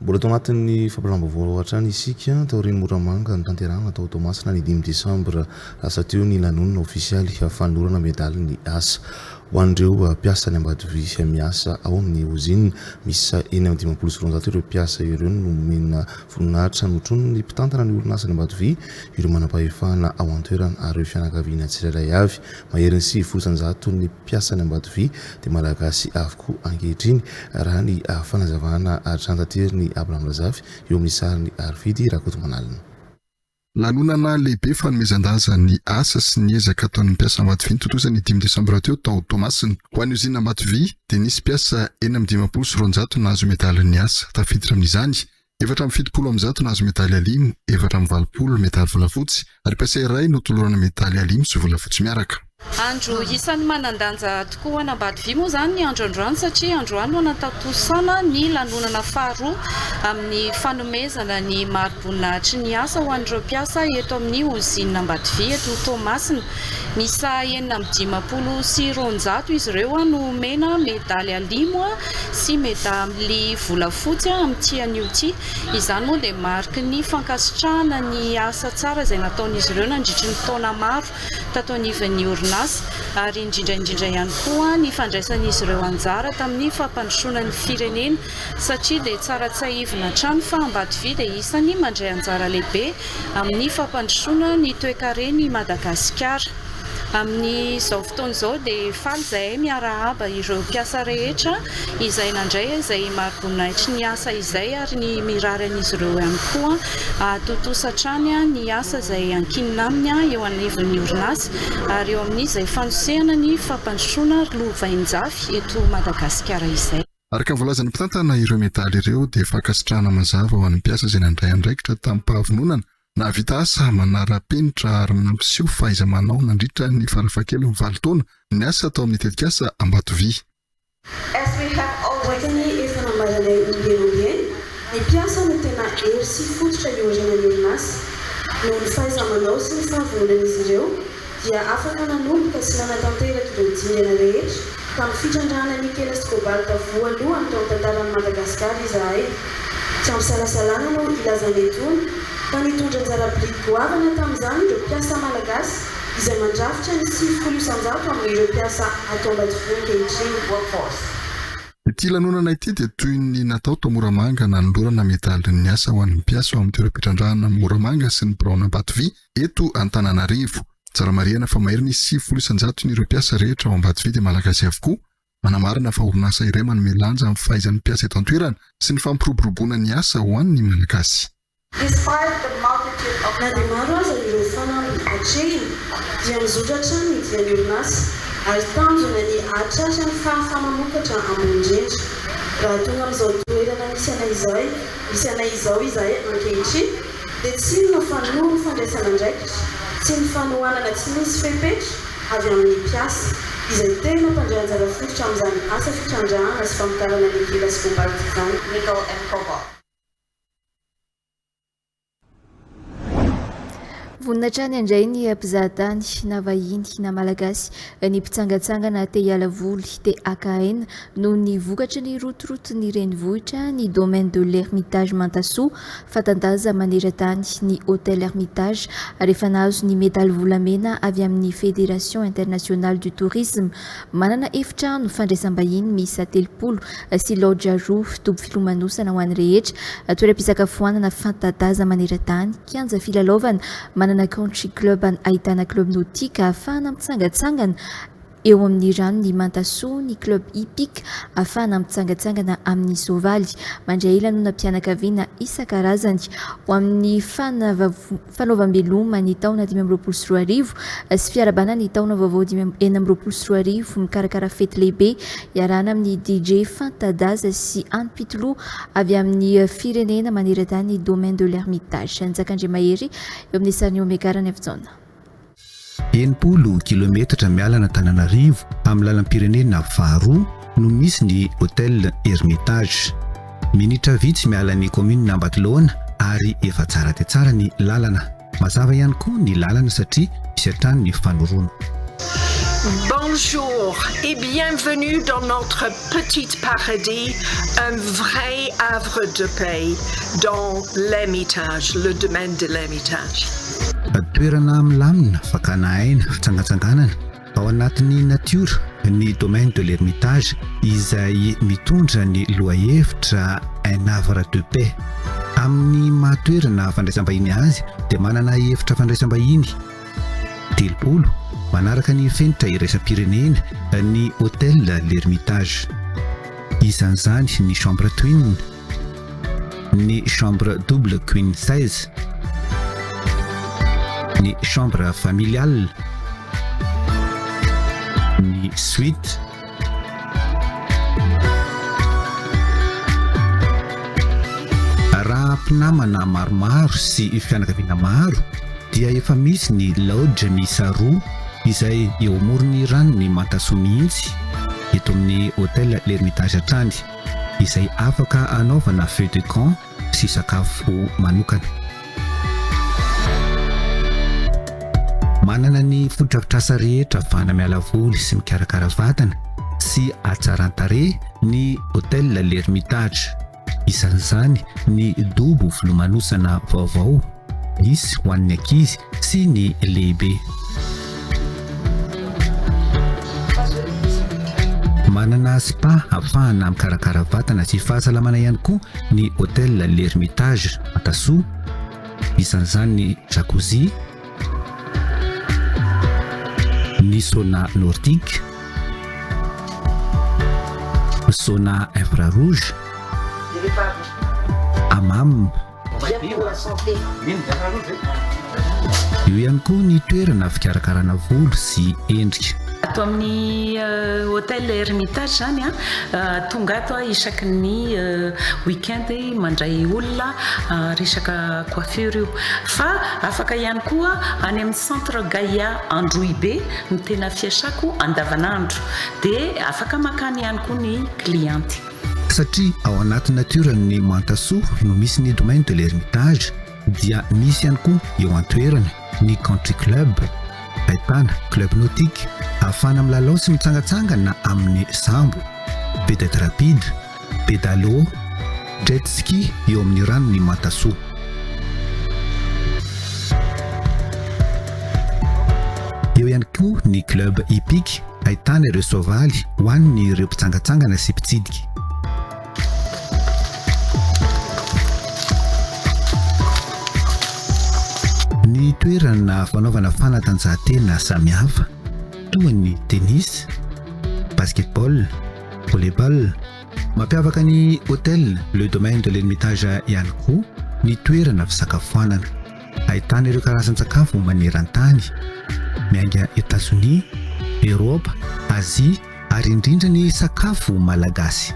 S1: Mbola tao anatin'ny fampahalalam-baovao hatrany isika tao aorian'ny Moramanga ny tanterahana tao Toamasina ny 5 décembre lasa teo ny lanonana ofisialy fanolorana medaly ny asa ho an'ireo mpiasa ny Ambatovi miasa ao amin'ny usine misy 920 ireo mpiasa ireo no nomena voninahitra notrony ny mpitantana ny orinasa ny Ambatovi ireo manam-pahefana ao an-toerana ary ireo fianakaviana tsirairay avy maherin'ny 900 ny mpiasa ny Ambatovi dia malagasy avokoa ankehitriny raha ny fanazavana trantatery ny Abrahamrazafy eo amin'ny sariny Arvidy Rakotomanalina.
S13: Lanonana lehibe fanomezan-daza ny asa sy ny ezaka ataon'ny mpiasa Ambatovi nitotozany 5 décembre teo tao Toamasina. Ho an'ny usine Ambatovi dia nisy mpiasa 920 nahazo medaly ny asa tafiditra amin'izany 750 nazo metaly alimo, 420 metaly volafotsy, ary Pasay iray no tolorana metaly alimo sy volafotsy miaraka.
S21: Andro isan'ny manandanja tokoa an'Ambatovi moa zany ny andro androany satria androany no natatosana ny lanonana faharoa amin'ny fanomezana ny mari-boninahitry ny asa ho an'ireo mpiasa eto amin'ny ozinina Ambatovi eto Toamasina. Misa 950 sy 900 izy ireo no mena medaly alimo sy medaly volafotsy amin'ity an'ioty. Izany moa dia mariky ny fankasitrahana ny asa tsara izay nataon'izy ireo nandritry ny taona maro tato anivon'ny orinasa, ary indrindra ihany koa ny fandraisan'izy ireo anjara tamin'ny fampandrosoana ny firenena satria dia tsara tsahivina hatrany fa Ambatovi dia isany mandray anjara lehibe amin'ny fampandrosoana ny toe-kareny Madagasikara. Amin'izao fotoana izao dia faly izay miarahaba ireo mpiasa rehetra izay nandray izay mari-boninahitry ny asa izay ary ny mirary an'izy ireo ihany koa totosa hatrany ny asa izay ankinina aminy eo anivon'ny orinasa ary eo amin'izay fanosehana ny fampandrosoana lovain-jafy eto Madagasikara izay.
S13: Araka ny voalazan'ny mpitantana ireo metaly ireo dia fankasitrahana mazava ho an'ny mpiasa izay nandray andraikitra tamin'ny mpahavononana na vita asa manara-penitra ary nampiseho fahaiza-manao nandritra ny farafahakeliny 7 taona ny asa tao amin'ny tetikasa Ambatovi.
S22: As we have already efa nambaranay olombelombieny, ny mpiasa no tena hery sy fototra iorenan'ny orinasa. Noho ny fahaiza-manao sy ny fahavononan'izy ireo dia afaka nanomboka sy nanatanteraky ireo dingana rehetra tamin'ny fitrandrana Michael Escobar voalohany tao tantaran'i Madagasikara izahay. Tsy ampisalasalana no ilazany etony fa nitondra anjara-biriky goavana tamin'izany ireo mpiasa malagasy izay mandrafitra ny 900 amin'ireo mpiasa ato Ambatovi ankehitriny workforce.
S13: Ity lanonana ity dia toy ny natao tao Moramanga nanolorana medaly ny asa ho an'ny mpiasa ao amin'ny toeram-pitrandrana Moramanga sy ny Braona Ambatovi eto Antananarivo. Tsara marihana fa mahery ny 900 ireo mpiasa rehetra ao Ambatovi dia malagasy avokoa. Manamarina fa orinasa iray manome lanja amin'ny fahaizan'ny mpiasa eto an-toerana sy ny fampiroboroboana ny asa ho an'ny malagasy.
S22: Na dia maro aza ireo fanahy hatrehiny dia mizotratra ny dian'ny orinasa ary tanjona ny atratra ny fahafa-mamokatra ambony-drindra. Raha tonga amin'izao toerana misy anay izao izahay ankehitriny dia tsy inona fa noho ny fandraisana andraikitra sy ny fanohanana tsy misy fepetra avy amin'ny mpiasa izay tena mpandray anjara fototra amin'izany asa fitrandrahana sy famokarana ny Michael Escobar izany.
S2: Voninahitra ny andray ny mpizahatany na vahiny na malagasy ny mpitsangatsangana te hiala voly te AKN noho ny vokatra ny rotoroto ny renivohitra ny domaine de l'Ermitage Mantasoa fatandaza maneran-tany ny hôtel Ermitage ary efa nahazo ny medaly volamena avy amin'ny Fédération Internationale du Tourisme. Manana efitrano fandraisam-bahiny miisa 3 sy lodge roa toby filomanosana ho an'ny rehetra, toeram-pisakafoanana fantadaza maneran-tany, kianja filalaovana, manana country club ahitana club nautique ahafahana mitsangatsangana eo amin'ny rano ny Mantasoa, ny club hippique ahafahana mitsangatsangana amin'ny soavaly, mandray ilanona mpianakaviana isan-karazany ho amin'ny fanaovam-beloma ny taona 2024 sy fiarabana ny taona vaovao 2024 mikarakara fety lehibe iarana amin'ny DJ fantadaza sy anipitolo avy amin'ny firenena maneran-tany ny domaine de l'Ermitage. Njakandre Mahery eo amin'ny sariny omegarany avy-jaona.
S23: 80 kilometatra miala na Tananarivo amin'ny lalam-pirenena faharoa no misy ny hôtel Ermitage. Minitra vitsy miala ny commune Ambatolaona ary efa tsara dia tsara ny lalana. Mazava ihany koa ny lalana satria misy hatrany ny fanoroana.
S24: Bonjour et bienvenue dans notre petit paradis, un vrai havre de paix dans l'Ermitage, le domaine de l'Ermitage.
S23: Toerana milamina fakana aina fitsangatsanganana ao anatin'ny natiora ny domaine de l'Ermitage izay mitondra ny lohahevitra un havre de paix. Amin'ny mahatoerana fandraisam-bahiny azy dia manana hevitra fandraisam-bahiny 30 manaraka ny fenitra iraisam-pirenena ny hôtel l'Ermitage. Isan'izany ny chambre twin, ny chambre double queen size, ny chambre familiale, ny suite, raha mpinamana maromaro sy fianakaviana maro dia efa misy ny lodge miisa 2 izay eo amorony ranony Mantasoa mihitsy eto amin'ny hôtel l'Ermitage hatrany izay afaka anaovana feu de camp sy sakafo manokana. Manana ny fotodrafitrasa rehetra ahafahana miala voly sy mikarakara vatana sy hatsaran-tarehy ny hôtel l'Ermitage. Isan'izany ny dobo filomanosana vaovao misy ho an'ny ankizy sy ny lehibe. Manana spa ahafahana mikarakara vatana sy fahasalamana ihany koa ny hôtel l'Ermitage Mantasoa. Isan'izany ny jacuzzi, ny sauna nordique, sauna infrarouge, hammam. Eo ihany koa ny toerana fikarakarana volo sy endrika.
S3: Ato amin'ny hôtel Hermitage zany tonga ato isaky ny week-end mandray olona resaka coiffure io, fa afaka ihany koa any amin'ny centre Gaia Androibe no tena fiasako andavanandro, dia afaka makany ihany koa ny cliente.
S23: Satria ao anaty natiorany Mantasoa no misy ny domaine de l'Hermitage dia misy ihany koa eo an-toerana ny country club, ahitana club nautique ahafahana milalao sy mitsangatsangana amin'ny sambo, vedette rapide, pédalo, jet ski eo amin'ny ranony Mantasoa. Eo ihany koa ny club hippique ahitana ireo soavaly ho an'ny ireo mpitsangatsangana sy mpitsidika. Ny toerana fanaovana fanatanjahantena samihafa toa ny tennis, basketball, volleyball. Mampiavaka ny hôtel le domaine de l'Ermitage ihany koa ny toerana fisakafoanana. Ahitana ireo karazan-tsakafo maneran-tany mianga États-Unis, Europe, Asia ary indrindra ny sakafo malagasy.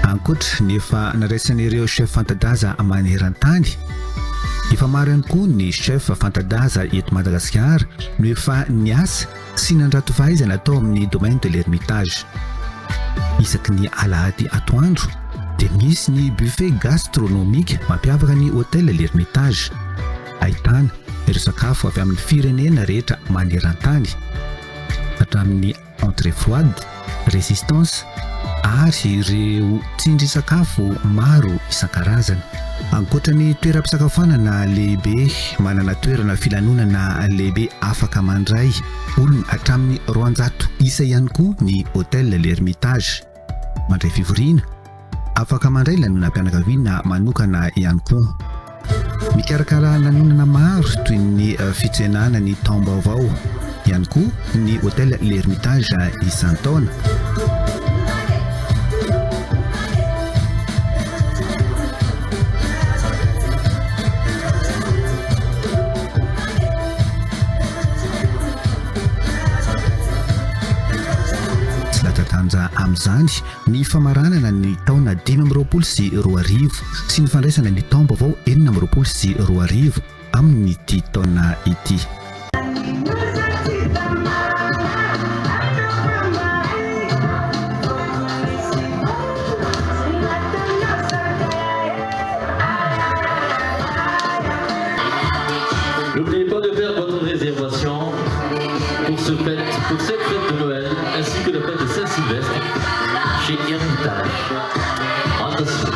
S23: Ankoatra nefa naraisan'ireo chef fanta-daza maneran-tany, efa maro ihany koa ny chef fanta-daza eto Madagasikara no efa niasa sy nandrato fahaizana atao amin'ny domaine de l'Hermitage. Isaky ny alahady atoandro dia misy ny buffet gastronomique mampiavaka ny hôtel l'Hermitage. Ahitana ireo sakafo avy amin'ny firenena rehetra maneran-tany, hatramin'ny entrée froide, résistance ary ireo tsindrin-sakafo maro isan-karazany. Ankoatra ny toeram-pisakafoanana lehibe, manana toerana filanonana lehibe afaka mandray olona hatramin'ny 200 isa ihany koa ny hôtel l'Hermitage. Mandray fivoriana, afaka mandray lanonam-pianakaviana manokana ihany koa. Mikarakara lanonana maro toy ny fitsenana ny taom-baovao ihany koa ny hôtel l'Hermitage isan-taona. Amin'izany ny famaranana ny taona 2020 sy 2020 sy ny fandraisana ny taom-baovao 2020 sy 2020 amin'ity taona ity.
S4: N'oubliez pas de faire votre réservation pour cette fête de Noël ainsi que la fête de Saint-Sylvestre chez Hermitage. Attention.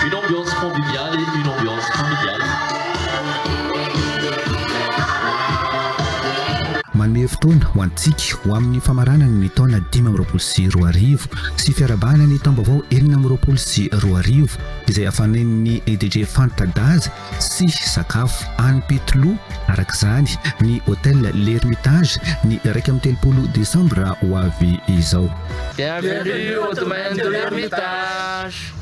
S4: Une ambiance conviviale et une ambiance familiale.
S23: Manome fotoana ho antsika ho amin'ny famaranana ny taona 2020 sy 2020 sy fiarabana ny taom-baovao 2020 sy 2020 izay afanen'ny EDG fanta-daza sy sakafo any Petlo. Arak'izany ny hôtel l'Hermitage ny 1 Décembre ho avy izao.
S4: Bienvenue au domaine de l'Hermitage.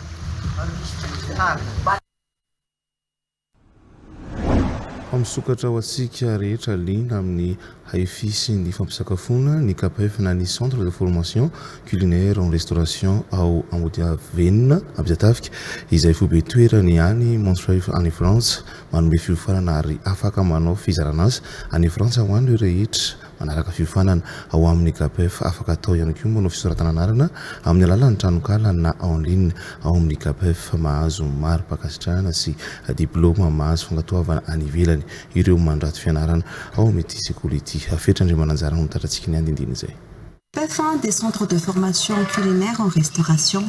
S1: misokatra ho antsika rehetra liana amin'ny haify sy ny fampisakafoana ny KPF na ny centre de formation culinaire en restauration ao Amodiavenina Ampitatafika izay fobe toerany any Montreuil any France manome fiofanana ary afaka manao fizarana azy any France ho an'ireo rehetra manaraka fiofanana ao amin'ny KPF afaka atao ihany koa manao fisoratana anarana amin'ny alalan'ny tranokala na en ligne ao amin'ny KPF mahazo mari-pakasitrahana sy diplôma mahazo fangatoavana any ivelany ireo mandrato fianarana ao amin'ity sekoly ity afetrandreo mananjara ho mitandratsika ny andindiny izay.
S5: KPF des centres de formation culinaire en restauration.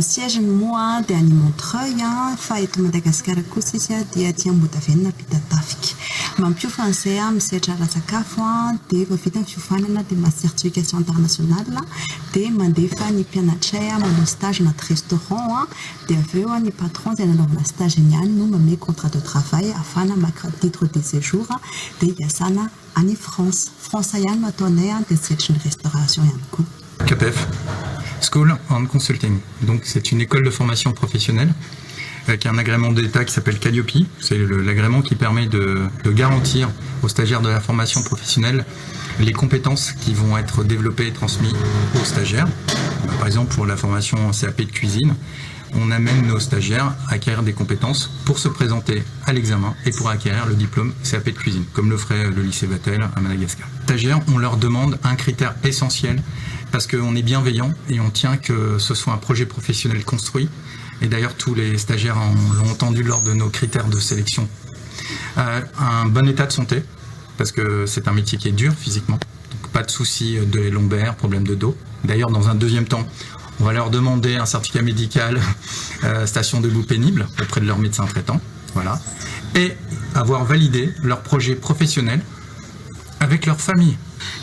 S5: Siège moa dia any Montreuil fa eto Madagasikara kosa izy dia aty Ambotavenina Ampitatafika. Mampiofa an'izay misehatra ara-sakafo dia efa vita ny fiofanana dia ma certification internationale dia mandefa ny mpianatray manao stage anaty restaurant dia avy eo ny patron izay nanaovana stage ihany no manome contrat de travail afana maka titre de séjour dia hiasana any France. France ihany no ataonay dia section de restauration ihany koa.
S7: KPF, School and Consulting. Donc c'est une école de formation professionnelle qui a un agrément d'État qui s'appelle Calliope. C'est l'agrément qui permet de garantir aux stagiaires de la formation professionnelle les compétences qui vont être développées et transmises aux stagiaires. Par exemple, pour la formation en CAP de cuisine, on amène nos stagiaires à acquérir des compétences pour se présenter à l'examen et pour acquérir le diplôme CAP de cuisine, comme le ferait le lycée Vatel à Madagascar. Les stagiaires, on leur demande un critère essentiel parce qu'on est bienveillant et on tient que ce soit un projet professionnel construit. Et d'ailleurs, tous les stagiaires l'ont entendu lors de nos critères de sélection. Un bon état de santé, parce que c'est un métier qui est dur physiquement. Donc pas de soucis de lombaires, problèmes de dos. D'ailleurs, dans un deuxième temps, on va leur demander un certificat médical, station debout pénible, auprès de leur médecin traitant. Voilà. Et avoir validé leur projet professionnel avec leur famille.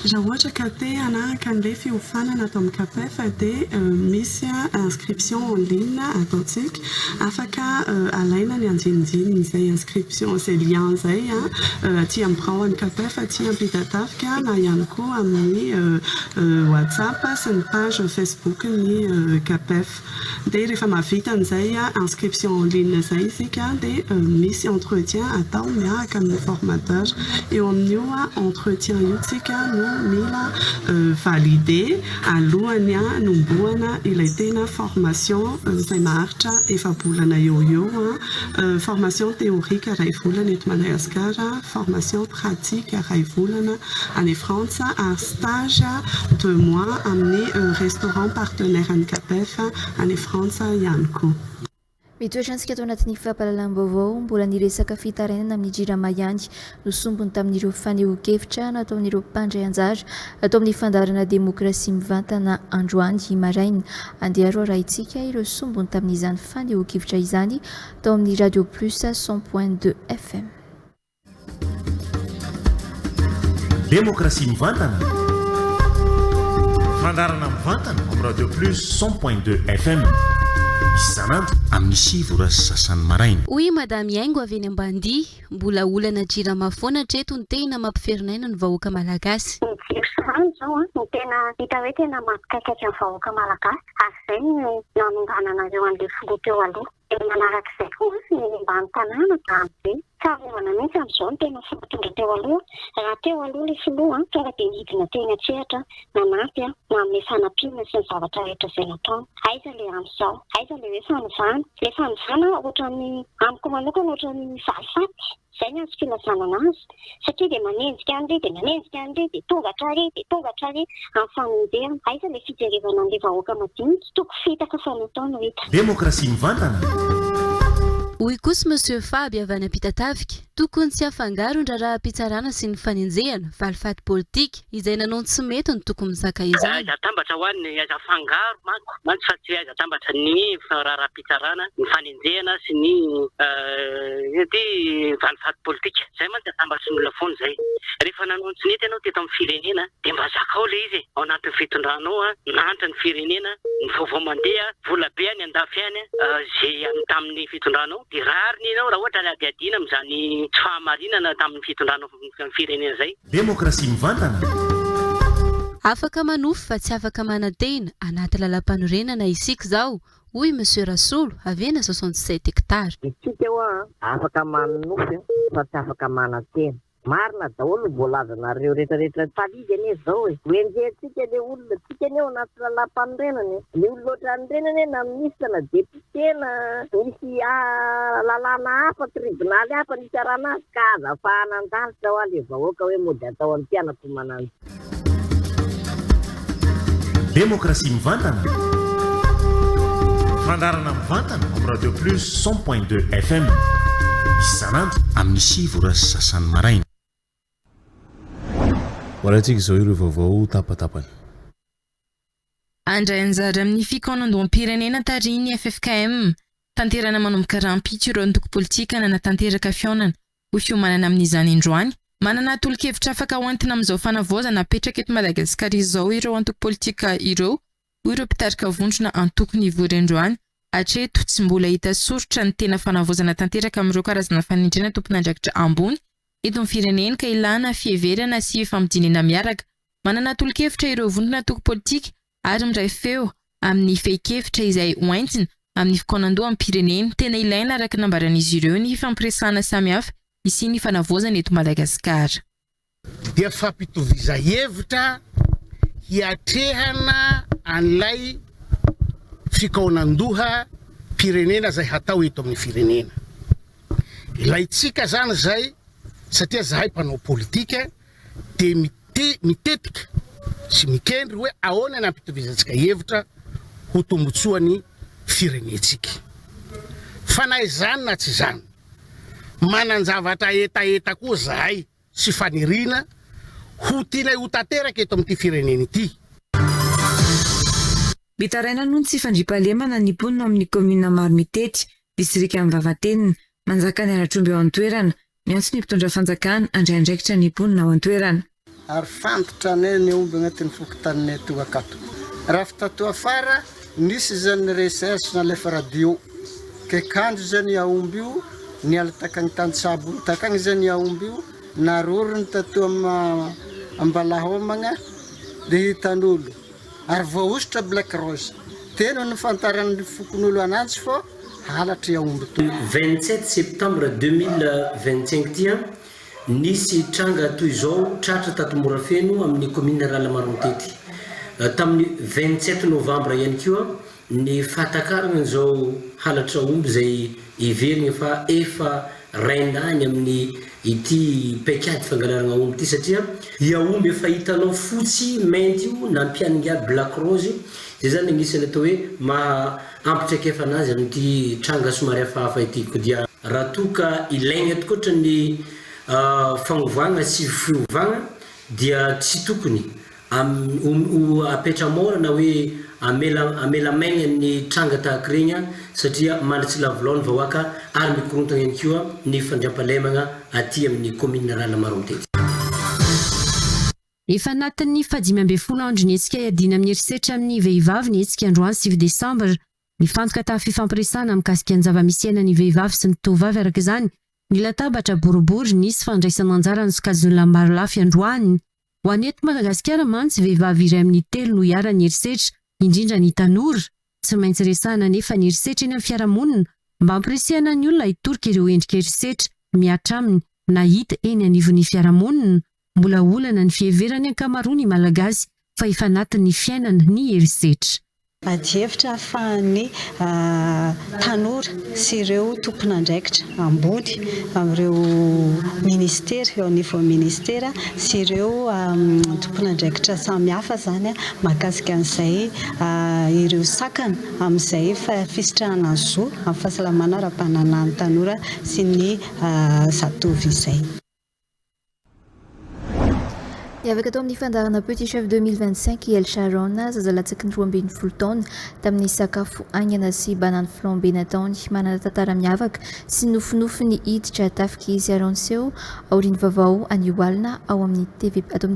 S15: Raha ohatra ka te anaraka an'ilay fiofanana atao amin'ny KPF dia misy inscription en ligne ataontsika afaka alaina ny anjeninjeny izay inscription izay lien izay aty amin'ny prao any KPF aty Ampitatafika na ihany koa amin'ny WhatsApp sy ny page Facebook ny KPF dia rehefa mahavita an'izay inscription en ligne izay isika dia misy entretien atao miaraka amin'ny formateur eo amin'io entretien io tsika no mila validé alohany nomboana ilay tena formation izay maharitra efa-bolana eo formation théorique iray volana eto Madagasikara, formation pratique iray volana any France, un stage 2 mois amin'ny restaurant partenaire any KPF any France ihany koa.
S2: Mitoetra antsika tao anatin'ny fampahalalam-baovao mbola niresaka fitarainana amin'ny jirama ihany no sombony tamin'ireo fanehoan-kevitra nataon'ireo mpandray anjara atao amin'ny fandarana demokrasia mivantana androany maraina andeha aro arahintsika ireo sombony tamin'izany fanehoan-kevitra izany tao amin'ny Radio Plus 100.2 FM.
S8: Demokrasia mivantana fandarana mivantana amin'ny Radio Plus 100.2 FM. Isanandro amin'ny sivy sasany maraina.
S9: Oui, madame Yango avy eny Ambandi, mbola olana jirama foana treto ny tena mampiferinana ny vahoaka malagasy.
S25: Ny zao no tena hita hoe tena mampikaikaika ny vahoaka malagasy ary izay no nanongananareo an'ilay folo teo aloha. Manarak'izay koa ny mbany tanàna be tsarovana mihitsy amin'izao no tena fampitondra teo aloha. Raha teo aloha ilay filoha tonga dia nidina teny an-tsehatra nanampy na amin'ny fanampiana sy ny zavatra rehetra izay nataony. Aiza ilay amin'izao, aiza ilay hoe fanovana. Ilay fanovana ohatran'ny amiko manokana ohatran'ny valifaty. Izay ny azo filazana anazy satria dia manenjika an'ilay dia manenjika an'ilay dia tongatra ary amin'ny famonjena. Aiza ilay fijerevana an'ilay vahoaka madinika toko fitaka fanataony ho hita.
S8: Demokrasia mivantana.
S9: Hoy kosa Monsieur Faby avy any Ampitatafika, tokony tsy afangaro ny raharaham-pitsarana sy ny fanenjehana valifaty politika izay nanao tsy mety ny tokony mizaka izany.
S26: Aiza tambatra ho an'ny aiza fangaro mantsy fa tsy aiza tambatra ny raharaham-pitsarana, ny fanenjehana sy ny valifaty politika. Izay mantsy tambatra ny olona foana izay. Rehefa nanao tsy mety ianao teto amin'ny firenena dia mba zakao ilay izy ao anatin'ny fitondranao nahatra ny firenena, ny vaovao mandeha, vola be any andafy any izay tamin'ny fitondranao. Dia rariny ianao raha ohatra ny adiadiana amin'izany tsy fahamarinana tamin'ny fitondranao firenena izay.
S8: Demokrasia mivantana.
S9: afaka manofy fa tsy afaka manantena anaty lalam-panorenana isika zao hoy monsieur Rasolo avena 67 hectares.
S6: Isika eo afaka manofy fa tsy afaka manantena. Marina daholo voalazanareo rehetrarehetra talidy ane zao e. Hoenjentsika le olona tsika ane anaty lalam-panorenana. Le olona ohatry andrenana na ministra na député na misy lalàna hafa tribunaly hafa nisy aranazy ka azafahana an-dalitra ho ale vahoaka hoe mody atao amin'ny mpianatra manano.
S8: Démocratie mivantana. Fandarana mivantana amin'ny Radio Plus 100.2 FM. Isanandro amin'ny sivora sy sasany maraina.
S1: Waratsika izao ireo vaovao tapatapany.
S10: Andray anjara amin'ny fikanondom-pirenena tariny FFKM tanterana manomboka rampitso ireo antoko politika nanatanteraka fiaonana ho fiomanana amin'izany androany. Manana tolo-kevitra afaka hoantina amin'izao fanavaozana apetraka eto Madagasikara izao ireo antoko politika ireo mpitarika vondrona antoko nivory androany. Hatreto tsy mbola hita soritra ny tena fanavaozana tanteraka amin'ireo karazana fanindrena tompon'andraikitra ambony eto amin'ny firenena ka ilana fieverana sy famidinena miaraka. Manana tolo-kevitra ireo vondrona antoko politika ary miray feo amin'ny fehi-kevitra izay hoentina amin'ny fikanandoha amin'ny pirenena. Tena ilaina araka nambaran'izy ireo ny fampiresahana samihafa isy ny fanavaozana eto Madagasikara.
S11: Dia fampitovisa hevitra hiatrehana an'ilay fikaonandoha pirenena zay hatao eto amin'ny firenena. Ilaitsika zany zay satria zahay mpanao politika dia mitetika sy mikendry hoe ahoana ny ampitovisantsika hevitra ho tombotsoan'ny firenetsika. Fa na izany na tsy izany, manan-javatra etaeta koa zahay sy faniriana ho tianay ho tanteraka eto amin'ity firenena ity.
S12: Bitaraina noho tsy fandriam-pahalemana ny mponina amin'ny komina Maromitety, distrika Ambavantenina, manjaka ny Aratromby ao an-toerana, miantso ny mpitondra fanjakana andraindraikitra ny mponina ao an-toerana.
S14: Ary fantotra anay ny omby agnatin'ny fokotaninay to akato. Raha fitato afara, nisy zany recherche nalefa radio. Ke kanjo zany aomby io, ny alataka ny tantsabo, takagny zany aomby io, narorony tato ambalahomagna, dia hitan'olo. Ary voaositra Black Rose. Tena ny fantaran'ny fokon'olo ananjy fô halatra aomby to.
S16: 27 septembre 2025 tia nisy tranga toy izao tratra tato Morafeno amin'ny commune Rala Maromitety. Tamin'ny 27 novembre ihany koa ny fatakarana izao halatra omby zay iverigna fa efa raindany amin'ny ity paikady fangalarana omby ity satria iaomby efa hitanao fotsy mainty io na mpianingary Black Rose zay zany agnisan'ny atao hoe ampitrekefa anazy amin'ity tranga somary hafahafa ity ko dia raha toka ilaigna tokotra ny fagnovagna sy fiovagna dia tsy tokony apetra mora na hoe amela maigna ny tranga tahaka regny satria mandratsy lavolao ny vahoaka ary mikorontana ihany koa ny fandriampahalemagna aty amin'ny commune Rala Maromitety.
S27: Efa anatin'ny 15 andro ny hetsika iadina amin'ny herisetra amin'ny vehivavy ny hetsika androany 9 Desambra mifantoka tamin'ny fifampiresahana mikasika ny zava-misy ny vehivavy sy ny tovovavy araka izany ny latabatra boribory nisy fandraisana anjara ny sokajin'olona maro lafy androany. Ho an'ny eto Madagasikara mantsy vehivavy iray amin'ny telo no hiara ny herisetra indrindra ny tanora tsy maintsy resahana nefa ny herisetra eny amin'ny fiarahamonina mba hampirisihana ny olona hitorika ireo endrika herisetra miatra aminy na hita eny anivon'ny fiarahamonina. Mbola olana ny fieverany ankamaroany malagasy fa efa anatin'ny fiainana ny herisetra.
S28: Adihevitra ahafahan'ny tanora sy ireo tompon'andraikitra ambony amin'ireo ministera eo anivon'ny ministera sy ireo tompon'andraikitra samihafa zany mahakasika an'izay ireo sakana amin'izay fisitrahana zo amin'ny fahasalamana ara-pananana ny tanora sy ny zatovy izay.
S2: Niavaka atao amin'ny fandarana Petit Chef 2025 El Sharon zazalatsaky ny 12 taona tamin'ny sakafo agnana sy banane flambé nataony manana tantara miavaka sy nofinofiny hiditra tafika izy aronseho aoriany vaovao anioalina ao amin'ny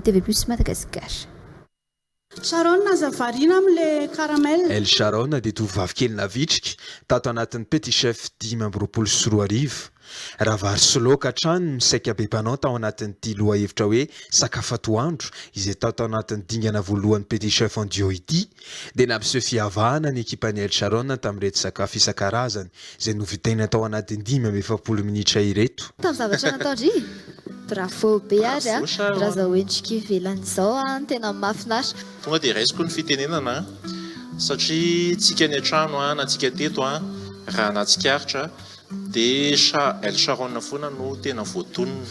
S2: TV Plus Madagasikara.
S15: Sharon zavarina am'le caramel.
S13: El Sharon dia tovovavy kely navitrika tato anatin'ny petit chef 10 raha vary sy laoka hatrany misaika be mpanao tao anatin'ity loha hevitra hoe sakafo atoandro izay tao anatin'ny dingana voalohan'ny petit chef andio ity dia nampiseho fihavahana ny ekipan'ny El Sharon tamin'ireto sakafo isan-karazany izay novitaina tao anatin'ny 10 minitra ireto.
S2: Tamin'ny zavatra nataondry bravo be ary raha zao endrika ivelan'izao tena mahafinaritra.
S17: Tonga dia raisiko ny fitenenana satria tsika ny an-trano na tsika teto raha natsikaritra dia El Sharon foana no tena voatonona.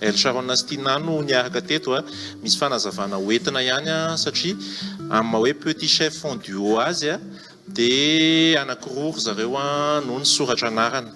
S17: El Sharon sy Tina no niaraka teto misy fanazavana hoentina ihany satria amin'ny hoe petit chef fondue azy dia anankiroa zareo no nisoratra anarana.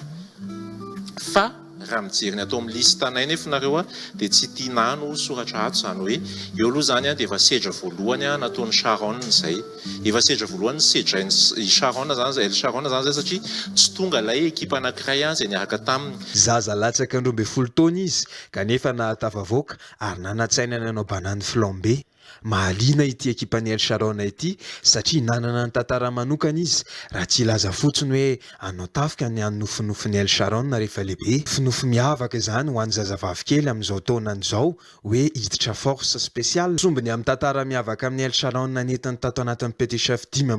S17: Fa raha mijery ny atao amin'ny listanay nefa nareo dia tsy Tina no soratra ato zany hoe eo aloha zany dia efa sedra voalohany nataon'ny Sharon izay. Efa sedra voalohany sedrainy Sharon zany El Sharon zany zay satria tsy tonga ilay ekipa anankiray izay niaraka taminy.
S13: Zaza latsaka 12 taona izy kanefa nahatafavoaka ary nanatsaina nanao banane flambé. Mahaliana ity ekipan'ny El Sharon ity satria nanana ny tantara manokana izy raha tsy ilaza fotsiny hoe anao tafika ny anofinofiny El Sharon rehefa lehibe. Finofy miavaka izany ho an'ny zazavavy kely amin'izao taonany izao hoe hiditra force spéciale. Sombiny amin'ny tantara miavaka amin'ny El Sharon nentin'ny tato anatin'ny petit chef 10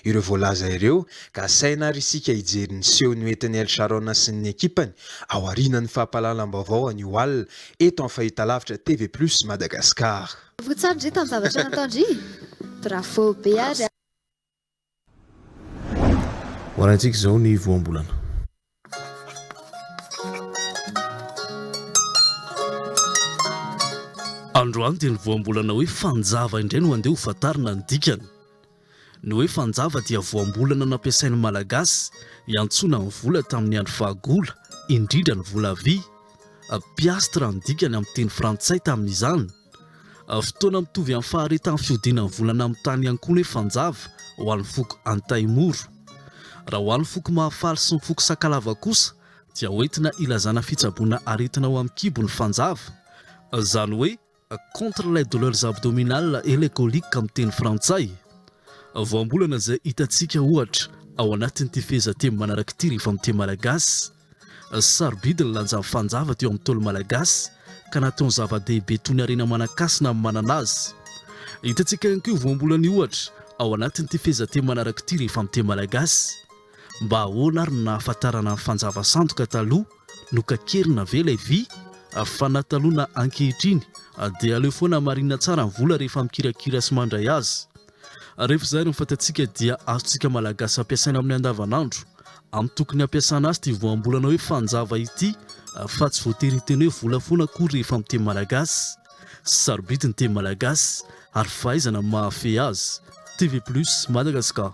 S13: ireo voalaza ireo ka saina ary isika hijery ny seho ny entin'ny El Sharon sy ny ekipany ao aorianan'ny fampahalalam-baovao anio alina eto amin'ny fahitalavitra TV+ Madagascar.
S2: Votsarindry tamin'ny zavatra nataondry bravo be ary.
S1: Hoarantsika izao ny voambolana.
S18: Androany dia ny voambolana hoe fanjava indray no andeha ho fantarina ny dikany. Ny hoe fanjava dia voambolana nampiasain'ny malagasy hiantsona ny vola tamin'ny andro fahagola indrindra ny vola vy. Piastre ny dikany amin'ny teny frantsay tamin'izany. Fotoana mitovy amin'ny faharetan'ny fiodinan'ny volana amin'ny tany ihany koa ny fanjava ho an'ny foko antaimoro. Raha ho an'ny foko mahafaly sy ny foko sakalava kosa dia hoentina ilazana fitsaboana aretina ho amin'ny kibo ny fanjava. Izany hoe contre les douleurs abdominales et les coliques amin'ny teny frantsay. Voambolana izay hitantsika ohatra ao anatin'ity fehezanteny manaraka ity rehefa amin'ny teny malagasy. Sarobidy ny lanjan'ny fanjava teo amin'ny tolo malagasy ka nataony zava-dehibe toy ny harena manakasina amin'ny manana azy. Hitantsika ihany koa voambolana ohatra ao anatin'ity fehezanteny manaraka ity rehefa amin'ny teny malagasy. Mba ahoana ary nahafantarana ny fanjava sandoka taloha no kakerina ve ilay vy fa nataloana ankehitriny dia aleo foana marina tsara ny vola rehefa mikirakira sy mandray azy. Rehefa izay no fantatsika dia azontsika malagasy ampiasaina amin'ny andavanandro. Amin'ny tokony ampiasana azy ity voambolana hoe fanjava ity fa tsy voatery teny hoe vola foana koa rehefa amin'ny teny malagasy. Sarobidy ny teny malagasy ary fahaizana mahafehy azy. TV+ Madagascar.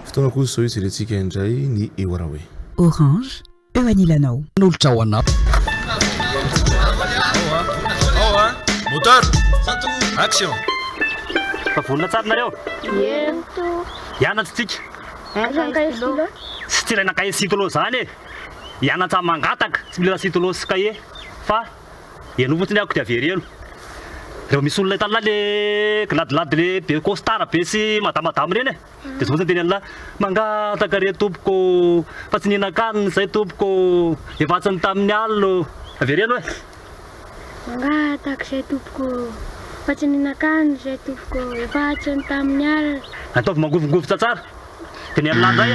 S1: Fotoana kosa izao hijerentsika indray ny eo ara hoe
S19: Orange eo anilanao
S18: n'olitra ao anao.
S20: Moteur action.
S26: Volona tsara nareo. Hianatsika. Tsy tilaina kahe sitolo zany hianatra mangataka tsy mila sitolo sy kahe fa enovotsiny ako dia vereno. Reo misy olona tala le gladilady le be costard be sy madamadamy reny dia zao teny alla mangataka re tompoko fa tsy nihinan-kanina zay tompoko evatsiny tamin'ny alino vereno hoe
S21: mangataka zay tompoko fa tsy nihinan-kanina zay tompoko evatsiny tamin'ny alina
S26: ataovy mangovingovotra tsara dia ny amin'andray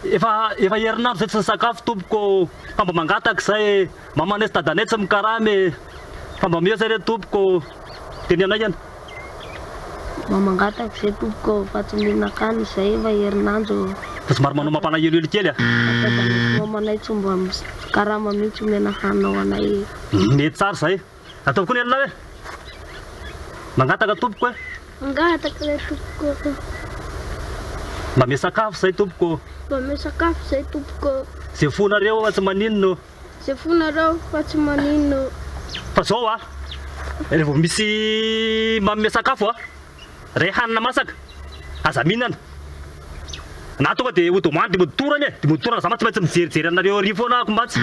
S26: efa herinandro zay tsy sakafo tompoko fa mba mangataka zay mamanetsy dadanay tsy mikaramy fa mba mia zay re tompoko dia ny anay ihany
S21: mangataka zay tompoko fa tsy nihinan-kanina zay efa herinandro
S26: fa somary manao mampanahelihely kely
S21: mamanay tsy mba karama mihitsy omena hanao anay
S26: mety tsara zay ataovy koa ny elona hoe mangataka tompoko hoe
S21: mangataka zay tompoko
S26: mba mia sakafo zay tompoko
S21: mba mia sakafo zay tompoko
S26: zay fonareo fa tsy maninno
S21: zay fonareo fa tsy maninno
S26: fa zao rehefa misy manome sakafo re hanina masaka aza mihinana
S3: na tonga dia otomany dia motorany dia motorana za ma tsy maintsy mijerijery anareo ary foana ako mba tsy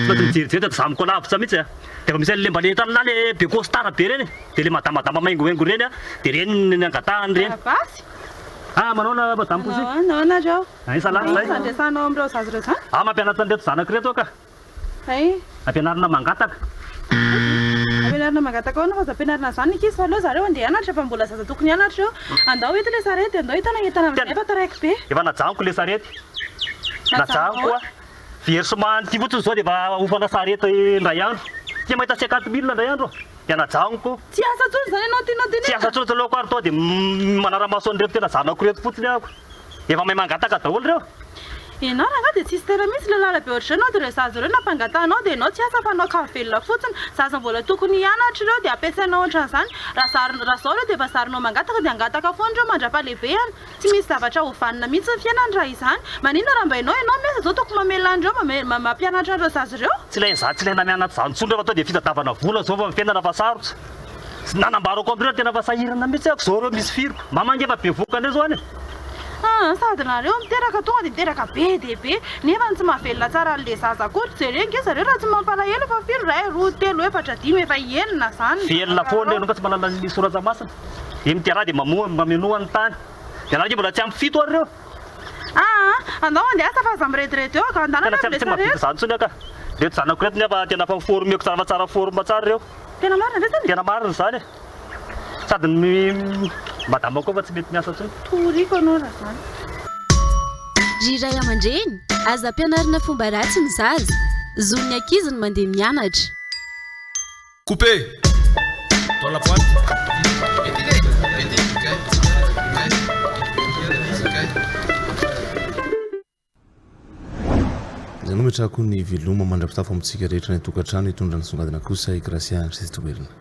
S3: maintsy mijerijery dia zamiko lavitra mihitsy dia fa misy an'le mba le tanana le be costara be reny dia le madamadama maingomaingo reny dia reny angatahany reny manao na madame Posy
S15: naonareo
S3: ay salama zay
S15: fandraisanao am'ireo zazy reo zany
S3: mampianatra an'ireto zanako reto ka ampianarina mangataka
S15: ampianarina mangataka ao na fa za ampianarina zany nikizy fa aloha zareo andeha hianatra fa mbola zaza tokony hianatra eo andao eto le sarety andao hitana entana efa taraiky be
S3: efa najanoko le sarety najanoko a versement ty fotsiny zao dia efa ofana sarety indray andro tia mahita 50 000 indray andro dia najanoko
S15: tsy asa tsony zany ianao tianao
S3: tsy asa tsony taloako ary tao dia manaramaso an'ireto tena zanako reto fotsiny ako efa mahay mangataka daholo reo
S15: ianao raha dia tsisy tera mihitsy le lala be ohatr'ireo anao dia ireo zaza ireo nampangatahnao dia ianao tsy asa fa anao kavelona fotsiny zaza mbola tokony hianatra ireo dia ampiasainao ohatran'izany raha zao ireo dia efa zarinao mangataka dia angataka foana ireo mandra-palehibe ihany tsy misy zavatra hovanina mihitsy ny fiainany raha izany manina raha mba ianao mesa zao tokony mamela andreo mampianatra an'ireo zaza ireo
S3: tsy ilaina tsy ilaina mianatra zany tsony rehefa tao dia fitadiavana vola zao fa fiainana fa sarotra nanambarako am'ireo tena fa sahirana mihitsy ako zao reo misy firiko mamangy efa be vokany zao any
S15: sady nareo miteraka tonga dia miteraka be dia be nefa tsy mahavelona tsara an'le zaza kory jereny ke zareo raha tsy mampalahelo fa firy ray 2 3 4 5 efa enina zany
S3: velona foana reo tsy malala ny soratra masina dia mitiara dia mamenoa ny tany dia nareo mbola tsy ampy fito ary reo
S15: andao andeha asa fa za miretirety eo ka andana
S3: tsy mavita zany tsony aka reto zanako reto nefa tena fa formeko tsara fa tsara forme tsara reo
S15: tena marina ve zany
S3: tena marina zany sady madama koa fa tsy mety miasa tsony
S15: toriko anao raha zany
S9: ry ray aman-dreny aza ampianarina fomba ratsy ny zaza zon'ny ankizy ny mandeha mianatra
S20: coupé dans la boîte
S1: zay no metrako ny veloma mandra-pitafo amintsika rehetra ny tokantrano hitondra ny songadina kosa i Gracia Andrisy Toerina.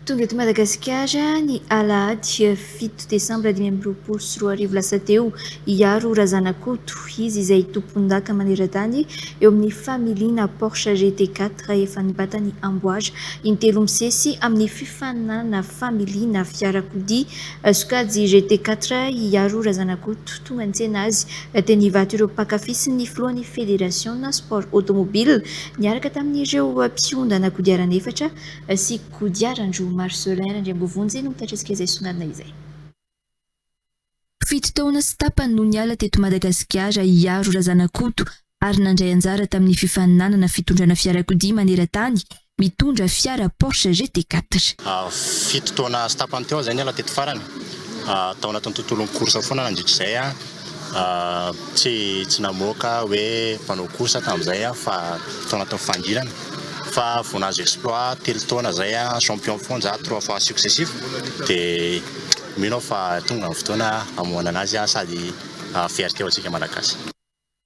S2: tonga eto Madagasikara ny alahady 7 desambra 2024 lasa teo iaro Razanakoto izy izay tompon-daka maneran-tany eo amin'ny familina Porsche GT4 efa nibatany amboara intelo misesy amin'ny fifaninana familina fiarakodia sokajy GT4 iaro Razanakoto tonga nitsena azy teny vato ireo mpakafy sy ny filohan'ny fédération na sport automobile niaraka tamin'ireo mpiondana kodiarana efatra sy kodiarandro Marcelin Ndriambovonjy no mitatresika izay sonadina izay. Fito taona sy tapany no niala teto Madagasikara iaro Razanakoto ary nandray anjara tamin'ny fifaninanana fitondrana fiarakodia maneran-tany mitondra fiara Porsche GT4.
S4: Fito taona sy tapany teo zay niala teto farany. Tao anatin'ny tontolon'ny korsa foana nandritrizay tsy namoaka hoe mpanao korsa tamin'izay fa tao anatin'ny fandinana. Fa vonazo exploit telo taona zay champion fonja 3 fois successif dia mino fa tonga amin'ny fotoana amohana anazy sady fierté antsika malagasy.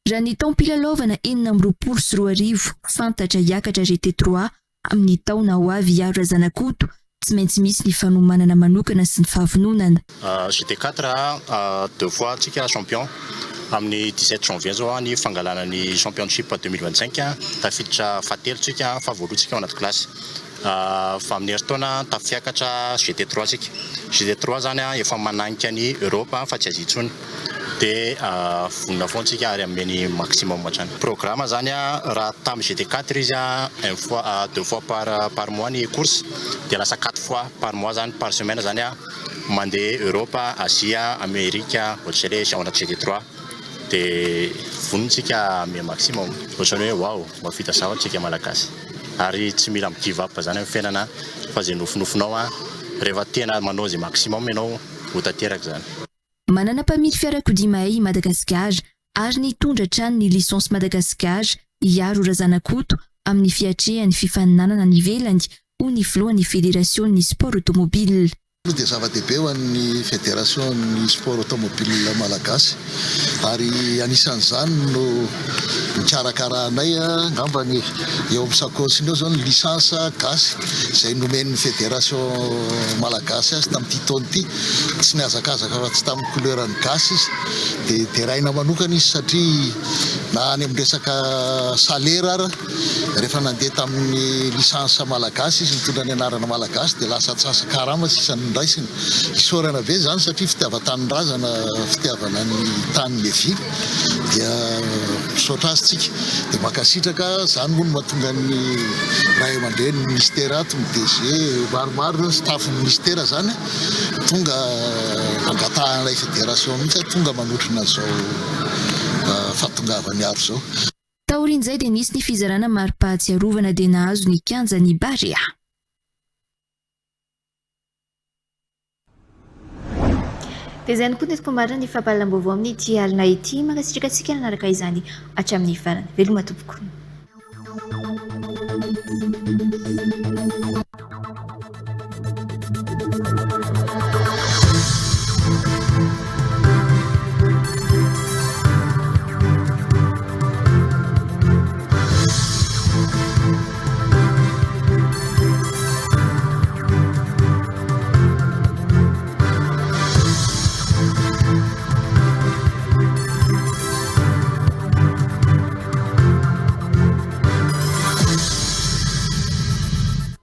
S2: Raha ny taom-pilalaovana 2024 fantatra hiakatra GT3 amin'ny taona ho avy iaro Razanakoto tsy maintsy misy ny fanomanana manokana sy ny fahavononana.
S4: GT4 deux fois antsika champion. Amin'ny 17 janvier zao ny fangalana ny championship 2025 tafiditra fatelo tsika fa voalohantsika ao anaty klasy. Fa amin'ny heritaona tafiakatra GT3 tsika. GT3 zany efa mananika ny Europe fa tsy azy intsony. Dia vonona foana tsika ary amin'ny maximum hatrany. Programme zany raha tamin'ny GT4 izy une fois 2 fois par mois ny course dia lasa 4 fois par mois zany par semaine zany mandeha Europe, Asia, Amerika, ohatr'izay le ao anaty GT3. Dia vonintsika amin'ny maximum ohatrany hoe wow mafita sawa tsika malagasy ary tsy mila give up zany amin'ny fiainana fa zay nofinofinao rehefa tena manao zay maximum ianao ho tanteraka zany.
S2: Manana mpamily fiarakodia mahay Madagasikara ary nitondra hatrany ny licence Madagasikara iaro Razanakoto amin'ny fiatrehan'ny fifaninanana ny ivelany ho ny filohan'ny fédération ny sport automobile.
S5: dia zava-dehibe ho an'ny fédération-ny sport automobile malagasy ary anisan'izany no mikarakarahanay angambany eo amin'ny sakosiny eo zao ny lisansa gasy izay nomen'ny fédération malagasy azy tamin'ity taona ity tsy niazakazaka fa tsy tamin'ny couleurany gasy izy dia deraina manokana izy satria na any amin'ny resaka salaire ara rehefa nandeha tamin'ny lisansa malagasy izy mitondra ny anarana malagasy dia lasa tsasakarama sisany ndraisiny isorana be zany satria fitiava-tanindrazana fitiavana ny tany levi dia misaotra azy tsika dia makasitraka zany moa no mahatonga ny ray aman-dreny ministera to ny DG maromaro staff ministera zany tonga angatahan'ilay fédération mihitsy tonga manotrina zao fahatongavany aro zao.
S2: Taorian'izay dia nisy ny fizarana mari-pahatsiarovana dia nahazo ny kianjan'ny Barea. Dia izay no koa netiko marina ny fampahalam-baovao amin'ny ity alina ity mankasitraka antsika nanaraka izany hatramin'ny farany. Veloma tompoko.